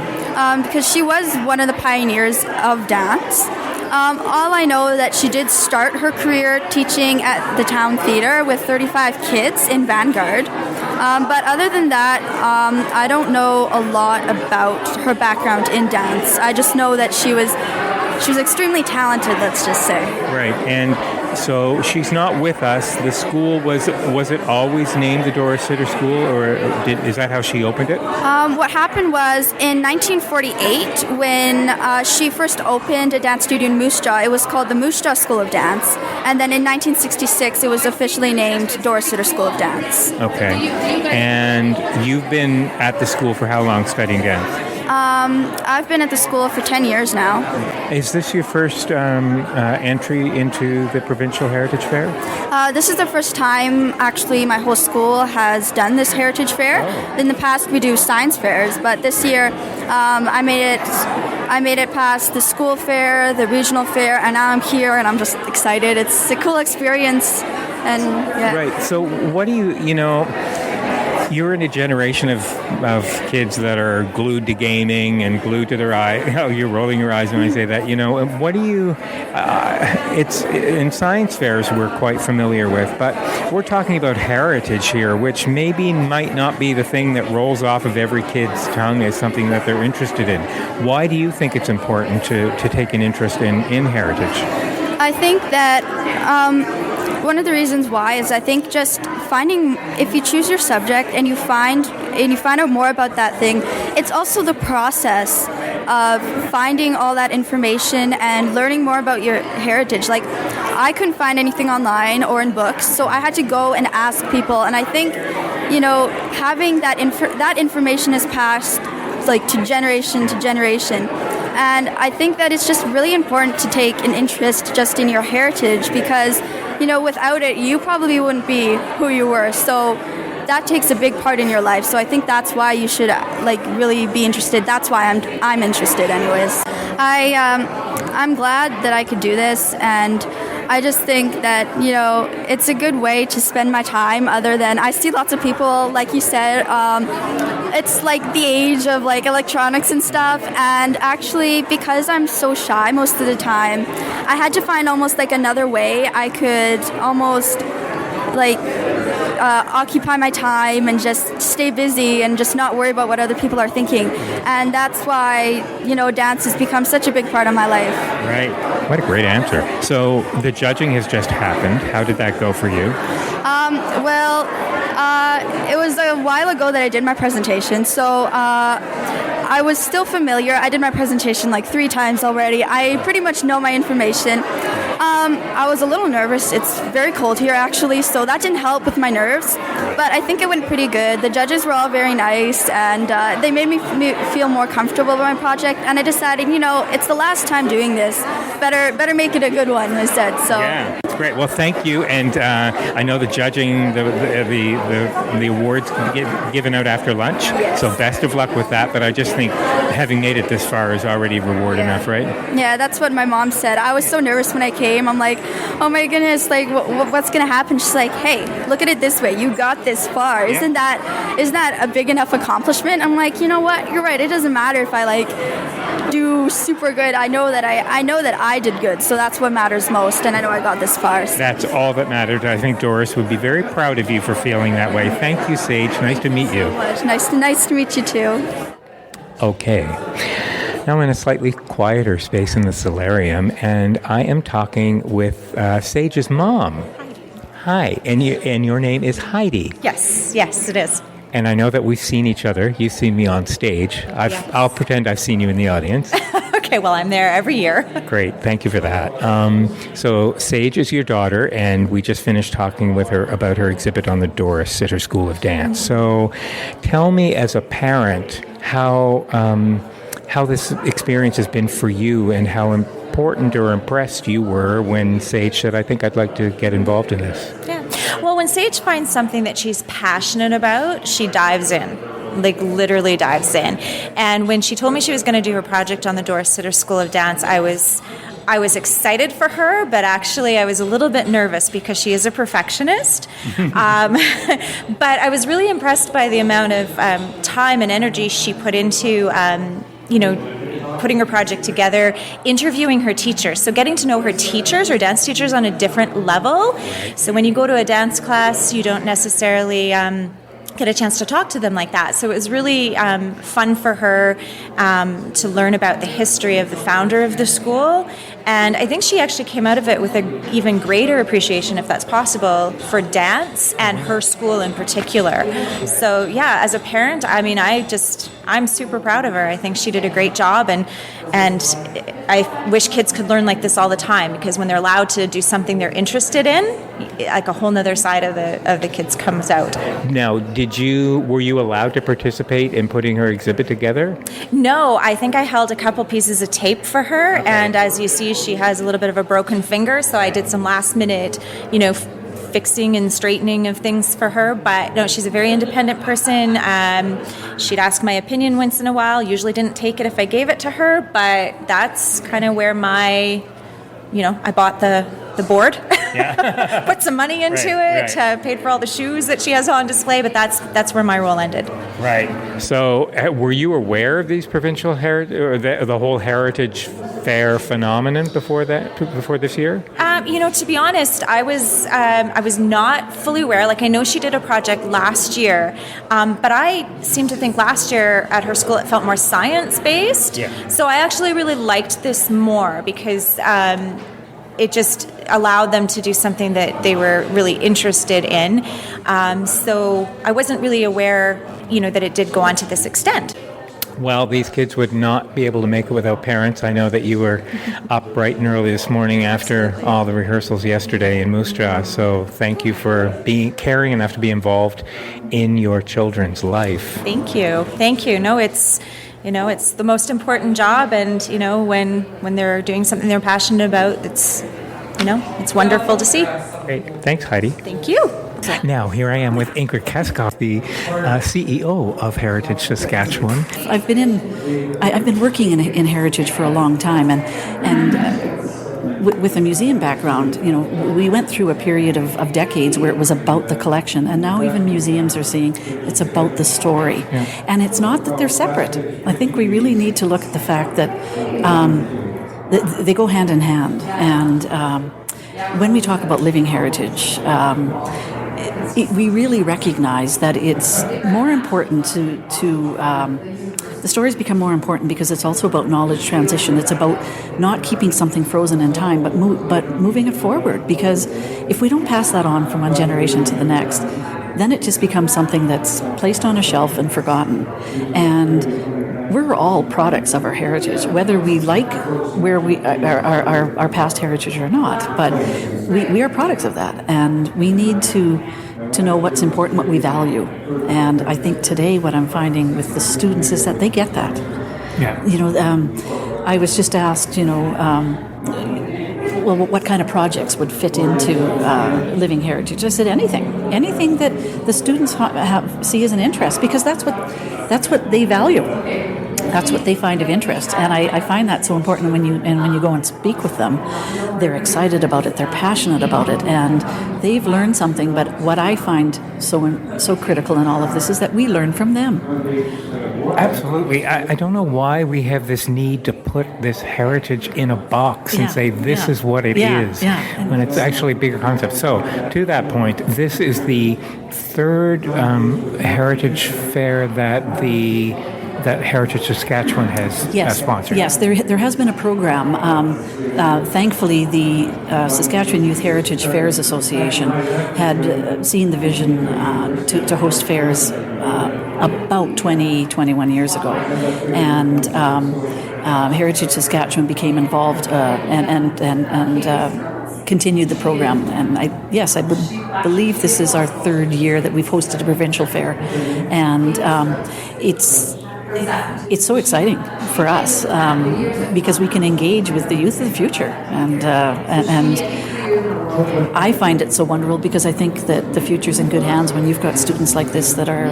because she was one of the pioneers of dance. All I know that she did start her career teaching at the Town Theatre with 35 kids in Vanguard. But other than that, I don't know a lot about her background in dance. I just know that she was extremely talented, let's just say. Right, and so she's not with us. The school, was it always named the Doris Sitter School, or is that how she opened it? What happened was in 1948, when she first opened a dance studio in Moose Jaw, it was called the Moose Jaw School of Dance, and then in 1966 it was officially named Doris Sitter School of Dance. Okay, and you've been at the school for how long studying dance? I've been at the school for 10 years now. Is this your first entry into the Provincial Heritage Fair? This is the first time, actually, my whole school has done this Heritage Fair. Oh. In the past, we do science fairs, but this year I made it past the school fair, the regional fair, and now I'm here, and I'm just excited. It's a cool experience. And yeah. Right, so what do you know... You're in a generation of kids that are glued to gaming and glued to their eye. Oh, you're rolling your eyes when I say that. You know, what do you... it's in science fairs we're quite familiar with, but we're talking about heritage here, which might not be the thing that rolls off of every kid's tongue as something that they're interested in. Why do you think it's important to take an interest in heritage? I think that... one of the reasons why is I think just finding, if you choose your subject and you find out more about that thing, it's also the process of finding all that information and learning more about your heritage. Like, I couldn't find anything online or in books, so I had to go and ask people. And I think, having that information is passed like to generation. And I think that it's just really important to take an interest just in your heritage because, without it, you probably wouldn't be who you were. So that takes a big part in your life. So I think that's why you should really be interested. That's why I'm interested, anyways. I'm glad that I could do this, and I just think that it's a good way to spend my time. Other than I see lots of people, like you said, it's like the age of like electronics and stuff. And actually, because I'm so shy most of the time, I had to find almost like another way I could almost occupy my time and just stay busy and just not worry about what other people are thinking. And that's why, dance has become such a big part of my life. Right. What a great answer. So the judging has just happened. How did that go for you? It was a while ago that I did my presentation, so I was still familiar. I did my presentation like 3 times already. I pretty much know my information. I was a little nervous. It's very cold here, actually, so that didn't help with my nerves. But I think it went pretty good. The judges were all very nice, and they made me feel more comfortable with my project. And I decided, it's the last time doing this. Better make it a good one, I said. So yeah, it's great. Well, thank you. And I know the judging, the awards given out after lunch. Yes. So best of luck with that. But I just think having made it this far is already reward enough, right? Yeah, that's what my mom said. I was so nervous when I came. I'm like, oh my goodness, like what's gonna happen? She's like, hey, look at it this way. You got this far. Yeah. Isn't that a big enough accomplishment? I'm like, you know what? You're right. It doesn't matter if I do super good. I know that I did good. So that's what matters most. And I know I got this far. So. That's all that mattered. I think Doris would be very proud of you for feeling that way. Thank you, Sage. Nice to meet you. Nice to meet you too. Okay. Now I'm in a slightly quieter space in the solarium, and I am talking with Sage's mom. Hi. And your name is Heidi. Yes, it is. And I know that we've seen each other. You've seen me on stage. I'll pretend I've seen you in the audience. Okay. okay, well, I'm there every year. Great. Thank you for that. So Sage is your daughter, and we just finished talking with her about her exhibit on the Doris Sitter School of Dance. So tell me, as a parent, how this experience has been for you and how important or impressed you were when Sage said, I think I'd like to get involved in this. Yeah. Well, when Sage finds something that she's passionate about, she dives in. Like literally dives in. And when she told me she was going to do her project on the Doris Sitter School of Dance, I was excited for her, but actually I was a little bit nervous because she is a perfectionist. But I was really impressed by the amount of time and energy she put into, putting her project together, interviewing her teachers. So getting to know her teachers, her dance teachers, on a different level. So when you go to a dance class, you don't necessarily get a chance to talk to them like that. So it was really fun for her to learn about the history of the founder of the school. And I think she actually came out of it with an even greater appreciation, if that's possible, for dance and her school in particular. So yeah, as a parent, I mean, I'm super proud of her. I think she did a great job, and I wish kids could learn like this all the time, because when they're allowed to do something they're interested in, like a whole nother side of the kids comes out. Now, were you allowed to participate in putting her exhibit together? No, I think I held a couple pieces of tape for her, and as you see, she has a little bit of a broken finger, so I did some last minute, fixing and straightening of things for her. But no, she's a very independent person. She'd ask my opinion once in a while. Usually didn't take it if I gave it to her, but that's kind of where I bought the board, put some money into it, paid for all the shoes that she has on display, but that's where my role ended. Right. So were you aware of these provincial the whole heritage fair phenomenon before this year? To be honest, I was not fully aware. Like, I know she did a project last year, but I seem to think last year at her school it felt more science-based. Yeah. So I actually really liked this more because it just allowed them to do something that they were really interested in. So I wasn't really aware, that it did go on to this extent. Well, these kids would not be able to make it without parents. I know that you were up bright and early this morning after all the rehearsals yesterday in Moose Jaw, so thank you for caring enough to be involved in your children's life. Thank you. No, it's the most important job, and when they're doing something they're passionate about, it's wonderful to see. Great. Thanks, Heidi. Thank you. Now, here I am with Ingrid Keskoff, the CEO of Heritage Saskatchewan. I've been working in Heritage for a long time, and with a museum background, we went through a period of decades where it was about the collection, and now even museums are saying it's about the story. Yeah. And it's not that they're separate. I think we really need to look at the fact that they go hand in hand. And when we talk about living heritage, we really recognize that it's more important to the stories become more important because it's also about knowledge transition. It's about not keeping something frozen in time, but moving it forward. Because if we don't pass that on from one generation to the next, then it just becomes something that's placed on a shelf and forgotten. And we're all products of our heritage, whether we like where we our past heritage or not. But we are products of that, and we need to know what's important, what we value. And I think today what I'm finding with the students is that they get that. Yeah. I was just asked, well, what kind of projects would fit into living heritage? I said anything that the students see as an interest, because that's what they value. That's what they find of interest, and I find that so important. When you go and speak with them, they're excited about it, they're passionate about it, and they've learned something. But what I find so critical in all of this is that we learn from them. Absolutely. I don't know why we have this need to put this heritage in a box and say this is what it is, when it's actually a bigger concept. So, to that point, this is the third heritage fair that Heritage Saskatchewan has sponsored. Yes, there has been a program. Thankfully, the Saskatchewan Youth Heritage Fairs Association had seen the vision to host fairs about 21 years ago. And Heritage Saskatchewan became involved and continued the program. And I would believe this is our third year that we've hosted a provincial fair, and it's so exciting for us because we can engage with the youth of the future, and I find it so wonderful because I think that the future's in good hands when you've got students like this that are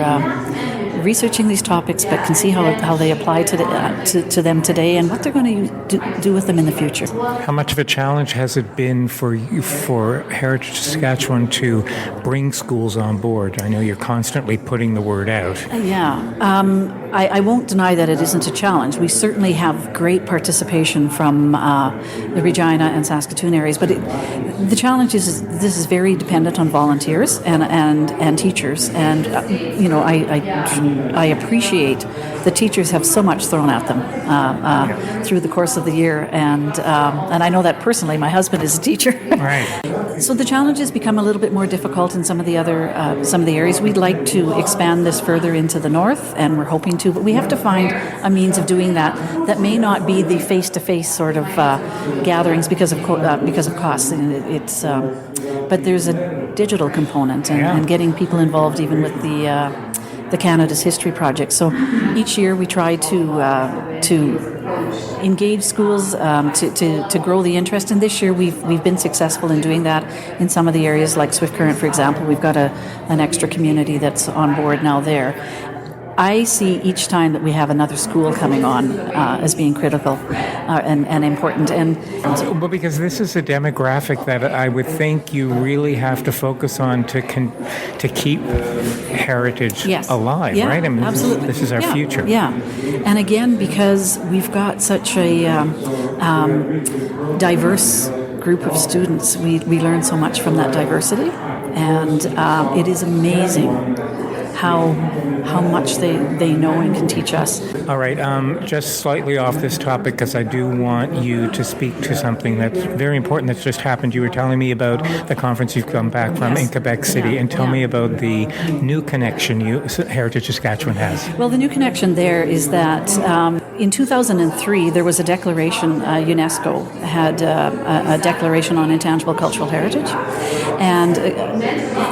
researching these topics but can see how they apply to them today and what they're going to do with them in the future. How much of a challenge has it been for you, for Heritage Saskatchewan, to bring schools on board? I know you're constantly putting the word out. I won't deny that it isn't a challenge. We certainly have great participation from the Regina and Saskatoon areas, but the challenge is this is very dependent on volunteers and teachers, and I appreciate the teachers have so much thrown at them through the course of the year, and I know that personally. My husband is a teacher. Right. So the challenges become a little bit more difficult in some of the areas. We'd like to expand this further into the north, and we're hoping to, but we have to find a means of doing that may not be the face-to-face sort of gatherings because of costs. But there's a digital component and getting people involved even with the Canada's History Project. So each year we try to engage schools to grow the interest. And this year we've been successful in doing that in some of the areas like Swift Current, for example. We've got an extra community that's on board now there. I see each time that we have another school coming on as being critical and important. Well, because this is a demographic that I would think you really have to focus on to keep heritage alive, right? I mean, absolutely. This is our future. Yeah, and again, because we've got such a diverse group of students, we learn so much from that diversity, and it is amazing how much they know and can teach us. All right, just slightly off this topic, because I do want you to speak to something that's very important that's just happened. You were telling me about the conference you've come back from in Quebec City, and tell me about the new connection Heritage Saskatchewan has. Well, the new connection there is that in 2003 there was a declaration, UNESCO had a declaration on intangible cultural heritage, and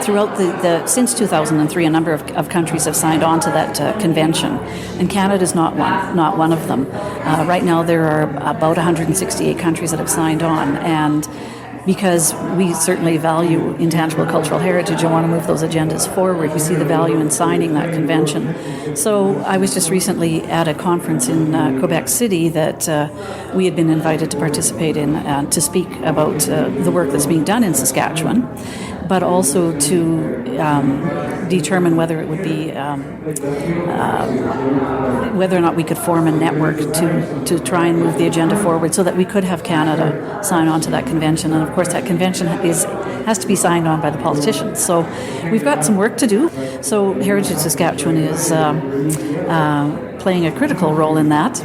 throughout since 2003 a number of countries have signed on to that convention, and Canada is not one of them. Right now there are about 168 countries that have signed on, and because we certainly value intangible cultural heritage and want to move those agendas forward, we see the value in signing that convention. So I was just recently at a conference in Quebec City that we had been invited to participate in to speak about the work that's being done in Saskatchewan, but also to determine whether it would be whether or not we could form a network to try and move the agenda forward so that we could have Canada sign on to that convention. And of course that convention has to be signed on by the politicians. So we've got some work to do. So Heritage Saskatchewan is playing a critical role in that.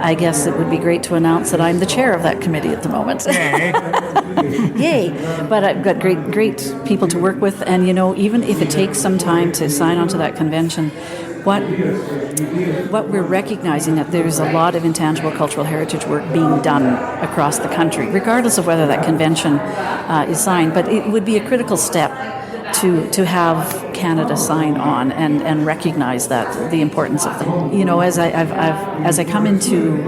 I guess it would be great to announce that I'm the chair of that committee at the moment. Yay! But I've got great people to work with, and even if it takes some time to sign onto that convention, what we're recognizing that there's a lot of intangible cultural heritage work being done across the country, regardless of whether that convention is signed. But it would be a critical step to have Canada sign on and recognize that the importance of them. As I come into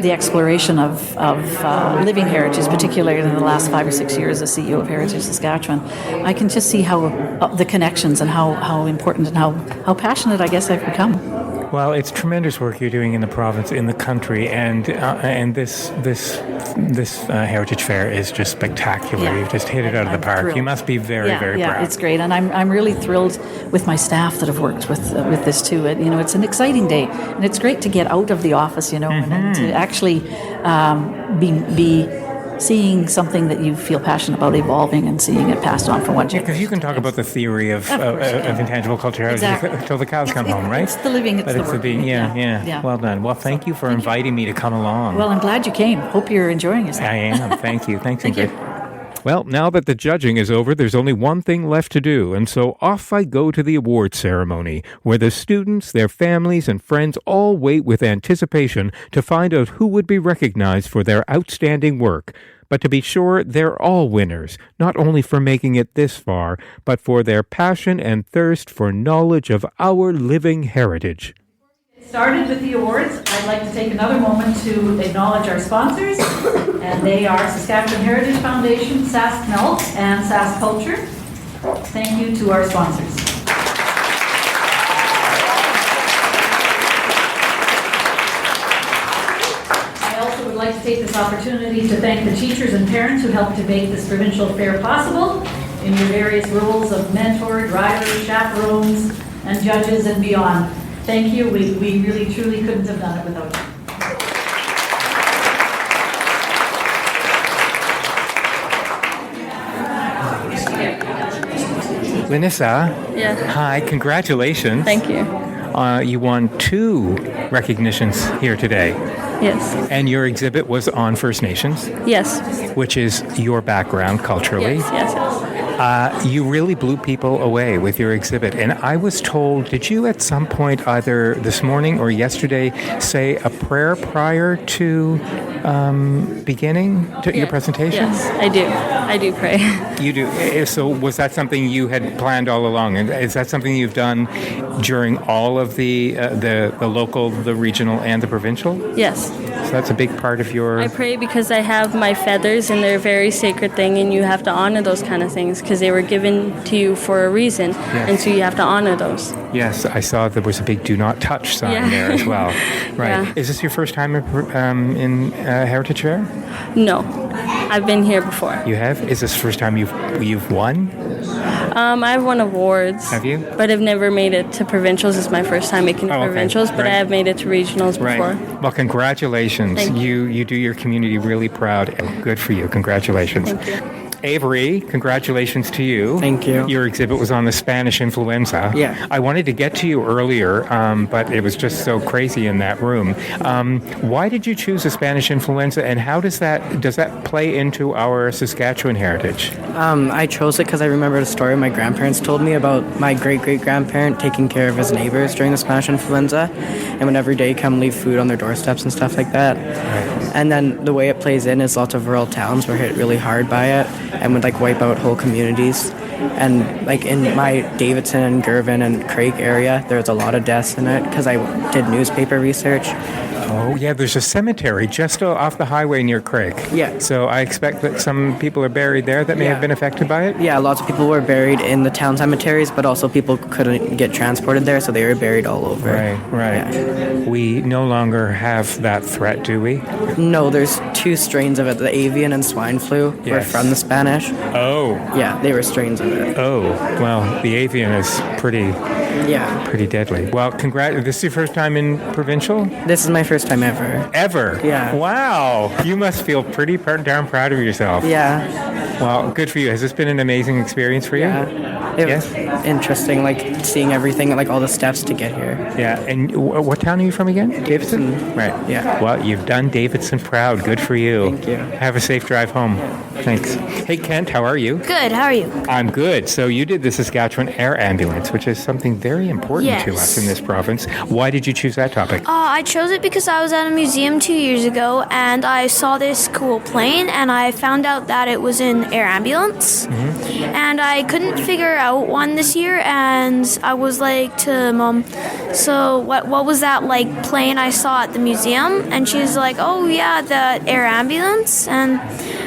the exploration of living heritage, particularly in the last 5 or 6 years as CEO of Heritage Saskatchewan, I can just see how the connections and how important and how passionate I guess I've become. Well, it's tremendous work you're doing in the province, in the country, and this Heritage Fair is just spectacular. Yeah. You've just hit it out of the park. Thrilled. You must be very, very proud. Yeah, it's great, and I'm really thrilled with my staff that have worked with this too. It's an exciting day, and it's great to get out of the office, and to actually be seeing something that you feel passionate about evolving and seeing it passed on from one generation. Because you can talk about the theory of intangible culture until the cows come home, right? It's the living, it's the work. Yeah. Well done. Well, thank you for inviting me to come along. Well, I'm glad you came. Hope you're enjoying yourself. I am. Thank you. Thanks, Ingrid. Well, now that the judging is over, there's only one thing left to do, and so off I go to the awards ceremony, where the students, their families, and friends all wait with anticipation to find out who would be recognized for their outstanding work. But to be sure, they're all winners, not only for making it this far, but for their passion and thirst for knowledge of our living heritage. Started with the awards, I'd like to take another moment to acknowledge our sponsors, and they are Saskatchewan Heritage Foundation, SaskMelt, and SaskCulture. Thank you to our sponsors. I also would like to take this opportunity to thank the teachers and parents who helped to make this provincial fair possible in your various roles of mentor, driver, chaperones, and judges and beyond. Thank you. We really, truly couldn't have done it without you. Linissa. Yeah. Hi, congratulations. Thank you. You won 2 recognitions here today. Yes. And your exhibit was on First Nations. Yes. Which is your background culturally. Yes. You really blew people away with your exhibit. And I was told, did you at some point either this morning or yesterday say a prayer prior to beginning your presentation? Yes, I do. I do pray. You do. So was that something you had planned all along? And is that something you've done during all of the local, the regional, and the provincial? Yes. So that's a big part of your... I pray because I have my feathers and they're a very sacred thing, and you have to honor those kind of things because they were given to you for a reason, yes. And so you have to honor those. Yes, I saw there was a big do not touch sign there as well. Right. Yeah. Is this your first time in Heritage Fair? No. I've been here before. You have? Is this the first time you've won? I've won awards. Have you? But I've never made it to provincials. It's my first time making it provincials, but right. I have made it to regionals before. Right. Well, congratulations. Thank you. You do your community really proud. Good for you. Congratulations. Thank you. Avery, congratulations to you. Thank you. Your exhibit was on the Spanish influenza. Yeah. I wanted to get to you earlier, but it was just so crazy in that room. Why did you choose the Spanish influenza, and how does that play into our Saskatchewan heritage? I chose it because I remembered a story my grandparents told me about my great-great-grandparent taking care of his neighbors during the Spanish influenza, and would every day come leave food on their doorsteps and stuff like that. Right. And then the way it plays in is lots of rural towns were hit really hard by it and would wipe out whole communities. And in my Davidson and Girvan and Craig area, there's a lot of deaths in it because I did newspaper research. Oh, yeah, there's a cemetery just off the highway near Craig. Yeah. So I expect that some people are buried there that may have been affected by it? Yeah, lots of people were buried in the town cemeteries, but also people couldn't get transported there, so they were buried all over. Right. Yeah. We no longer have that threat, do we? No, there's 2 strains of it. The avian and swine flu were from the Spanish. Oh. Yeah, they were strains of it. Oh, well, the avian is pretty deadly. Well, this is your first time in Provincial? This is my first time ever. Ever? Yeah. Wow. You must feel pretty darn proud of yourself. Yeah. Well, good for you. Has this been an amazing experience for you? Yeah. It was interesting, seeing everything, all the steps to get here. Yeah. And what town are you from again? Davidson? Right. Yeah. Well, you've done Davidson proud. Good for you. Thank you. Have a safe drive home. Thanks. Hey, Kent, how are you? Good. How are you? I'm good. So you did the Saskatchewan Air Ambulance, which is something very important to us in this province. Why did you choose that topic? I chose it because I was at a museum 2 years ago, and I saw this cool plane, and I found out that it was an air ambulance. Mm-hmm. And I couldn't figure out one this year, and I was like to Mom, so what was that plane I saw at the museum? And she's like, oh yeah, the air ambulance. And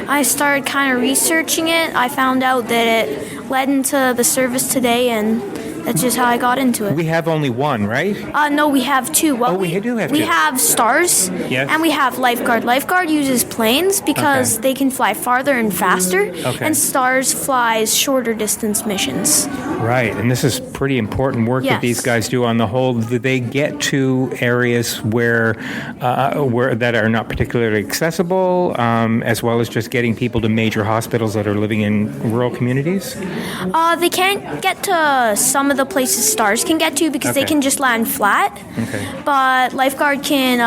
I started kind of researching it. I found out that it led into the service today, and that's just how I got into it. We have only one, right? No, we have 2. We do have 2. We have stars, and we have lifeguard. Lifeguard uses planes because they can fly farther and faster, and stars flies shorter distance missions. Right, and this is pretty important work that these guys do on the whole. Do they get to areas where that are not particularly accessible, as well as just getting people to major hospitals that are living in rural communities? They can't get to some of the places stars can get to because they Okay. can just land flat. Okay. But lifeguard can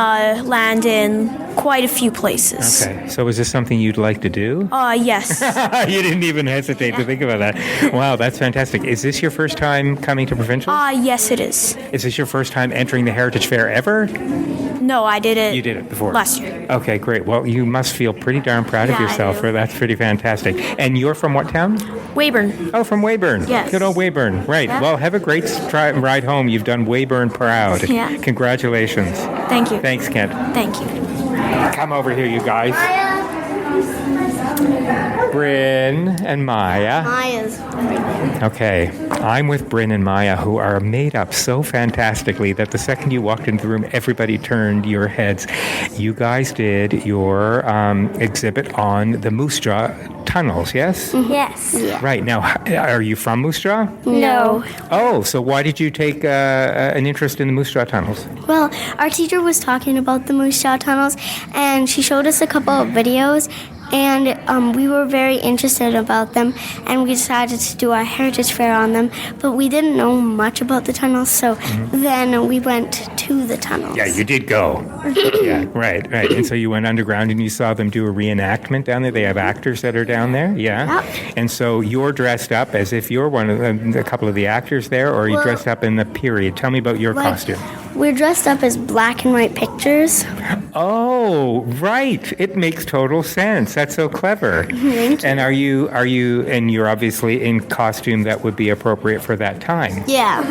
land in quite a few places. Okay. So is this something you'd like to do? Yes. You didn't even hesitate to think about that. Wow, that's fantastic. Is this your first time coming to Provincial? Yes, it is. Is this your first time entering the Heritage Fair ever? No, I did it. You did it before. Last year. Okay, great. Well, you must feel pretty darn proud of Yeah, I yourself. do. That's pretty fantastic. And you're from what town? Weyburn. Oh, from Weyburn. Yes. Good old Weyburn. Right. Yeah. Well, have a great ride home. You've done Weyburn proud. Yeah. Congratulations. Thank you. Thanks, Kent. Thank you. Come over here, you guys. Bryn and Maya. Maya's. Okay, I'm with Bryn and Maya, who are made up so fantastically that the second you walked into the room, everybody turned your heads. You guys did your exhibit on the Moose Jaw tunnels, yes? Yes. Right, now, are you from Moose Jaw? No. Oh, so why did you take an interest in the Moose Jaw tunnels? Well, our teacher was talking about the Moose Jaw tunnels, and she showed us a couple of videos, and we were very interested about them, and we decided to do our heritage fair on them, but we didn't know much about the tunnels, so then we went to the tunnels. Yeah, you did go. Yeah, right. And so you went underground and you saw them do a reenactment down there. They have actors that are down there, yeah? Yep. And so you're dressed up as if you're one of a couple of the actors there, or are you Well, dressed up in the period? Tell me about your like- costume. We're dressed up as black and white pictures. Oh, right. It makes total sense. That's so clever. Thank you. And and you're obviously in costume that would be appropriate for that time. Yeah.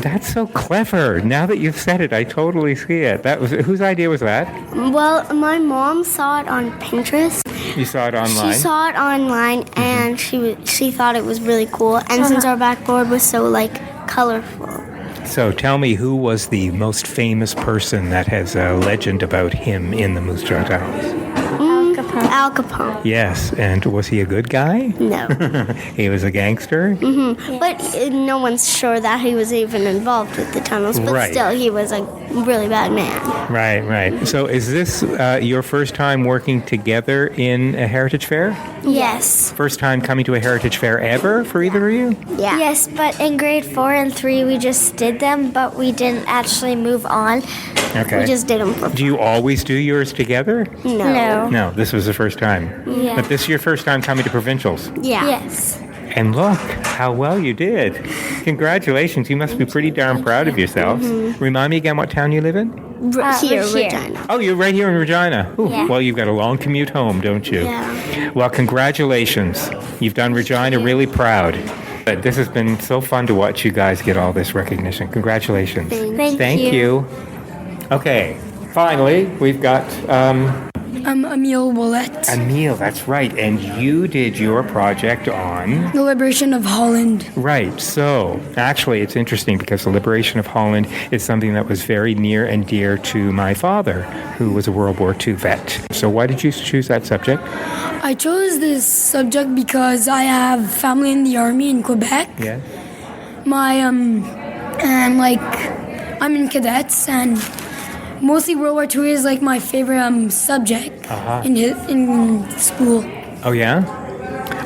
That's so clever. Now that you've said it, I totally see it. Whose idea was that? Well, my mom saw it on Pinterest. You saw it online? She saw it online, and she thought it was really cool. And since our backboard was so colorful. So tell me, who was the most famous person that has a legend about him in the Moose Jaw Tunnels? Al Capone. Yes, and was he a good guy? No. He was a gangster? But no one's sure that he was even involved with the tunnels. But Right. still, he was a really bad man. Right. So is this your first time working together in a heritage fair? Yes. First time coming to a heritage fair ever for either of you? Yeah. Yes, but in grade 4 and 3 we just did them, but we didn't actually move on. Okay. We just did them for Do you always do yours together? No. No, this was the first time. Yeah. But this is your first time coming to Provincials. Yeah. Yes. And look how well you did. Congratulations. You must be pretty darn proud of yourselves. Remind me again what town you live in? Here, here. Regina. Oh, you're right here in Regina. Ooh, Yeah. Well, you've got a long commute home, don't you? Yeah. Well, congratulations. You've done Regina really proud. This has been so fun to watch you guys get all this recognition. Congratulations. Thank you. Okay, finally, we've got I'm Emil Willett. Emil, that's right. And you did your project on... The Liberation of Holland. Right. So, actually, it's interesting because the liberation of Holland is something that was very near and dear to my father, who was a World War II vet. So why did you choose that subject? I chose this subject because I have family in the army in Quebec. Yeah. And I'm in cadets, and mostly World War II is my favorite subject in school. Oh, yeah?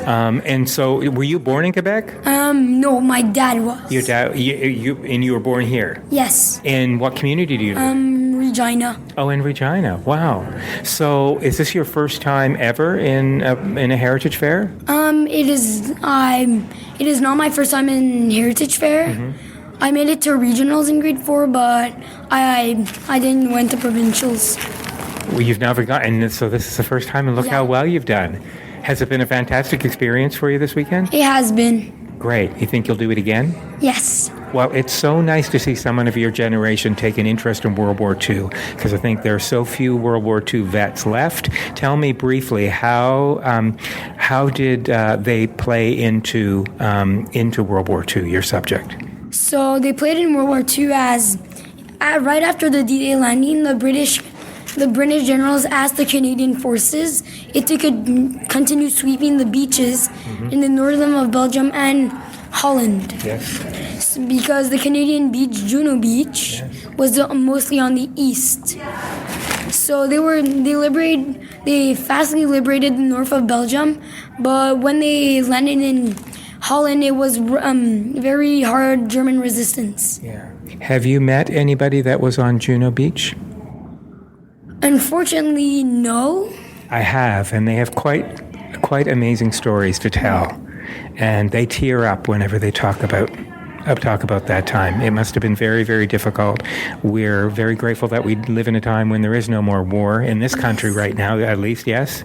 And so, were you born in Quebec? No, my dad was. Your dad, you were born here? Yes. In what community do you live? Regina. Oh, in Regina. Wow. So, is this your first time ever in a heritage fair? It is not my first time in Heritage Fair. I made it to regionals in grade 4, but I didn't went to provincials. Well, you've never gotten, and so this is the first time, and look how well you've done. Has it been a fantastic experience for you this weekend? It has been. Great. You think you'll do it again? Yes. Well, it's so nice to see someone of your generation take an interest in World War II, because I think there are so few World War II vets left. Tell me briefly, how did they play into World War II, your subject? So they played in World War II as right after the D-Day landing, the British generals asked the Canadian forces if they could continue sweeping the beaches in the northern of Belgium and Holland. Yes. Because the Canadian beach, Juno Beach, was mostly on the east. So they fastly liberated the north of Belgium, but when they landed in Holland, it was very hard German resistance. Yeah. Have you met anybody that was on Juno Beach? Unfortunately, no. I have, and they have quite amazing stories to tell, and they tear up whenever they talk about that time. It must have been very, very difficult. We're very grateful that we live in a time when there is no more war in this country right now, at least, yes?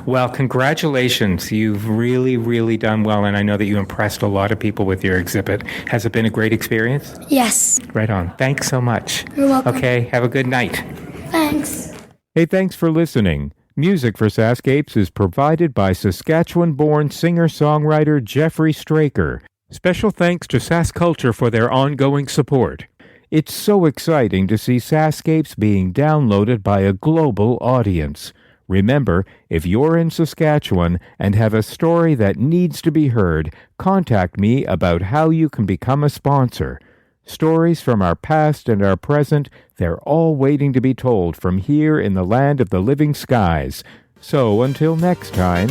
Well, congratulations. You've really, really done well, and I know that you impressed a lot of people with your exhibit. Has it been a great experience? Yes. Right on. Thanks so much. You're welcome. Okay, have a good night. Thanks. Hey, thanks for listening. Music for SaskScapes is provided by Saskatchewan-born singer-songwriter Jeffrey Straker. Special thanks to SaskCulture for their ongoing support. It's so exciting to see SaskScapes being downloaded by a global audience. Remember, if you're in Saskatchewan and have a story that needs to be heard, contact me about how you can become a sponsor. Stories from our past and our present, they're all waiting to be told from here in the land of the living skies. So until next time...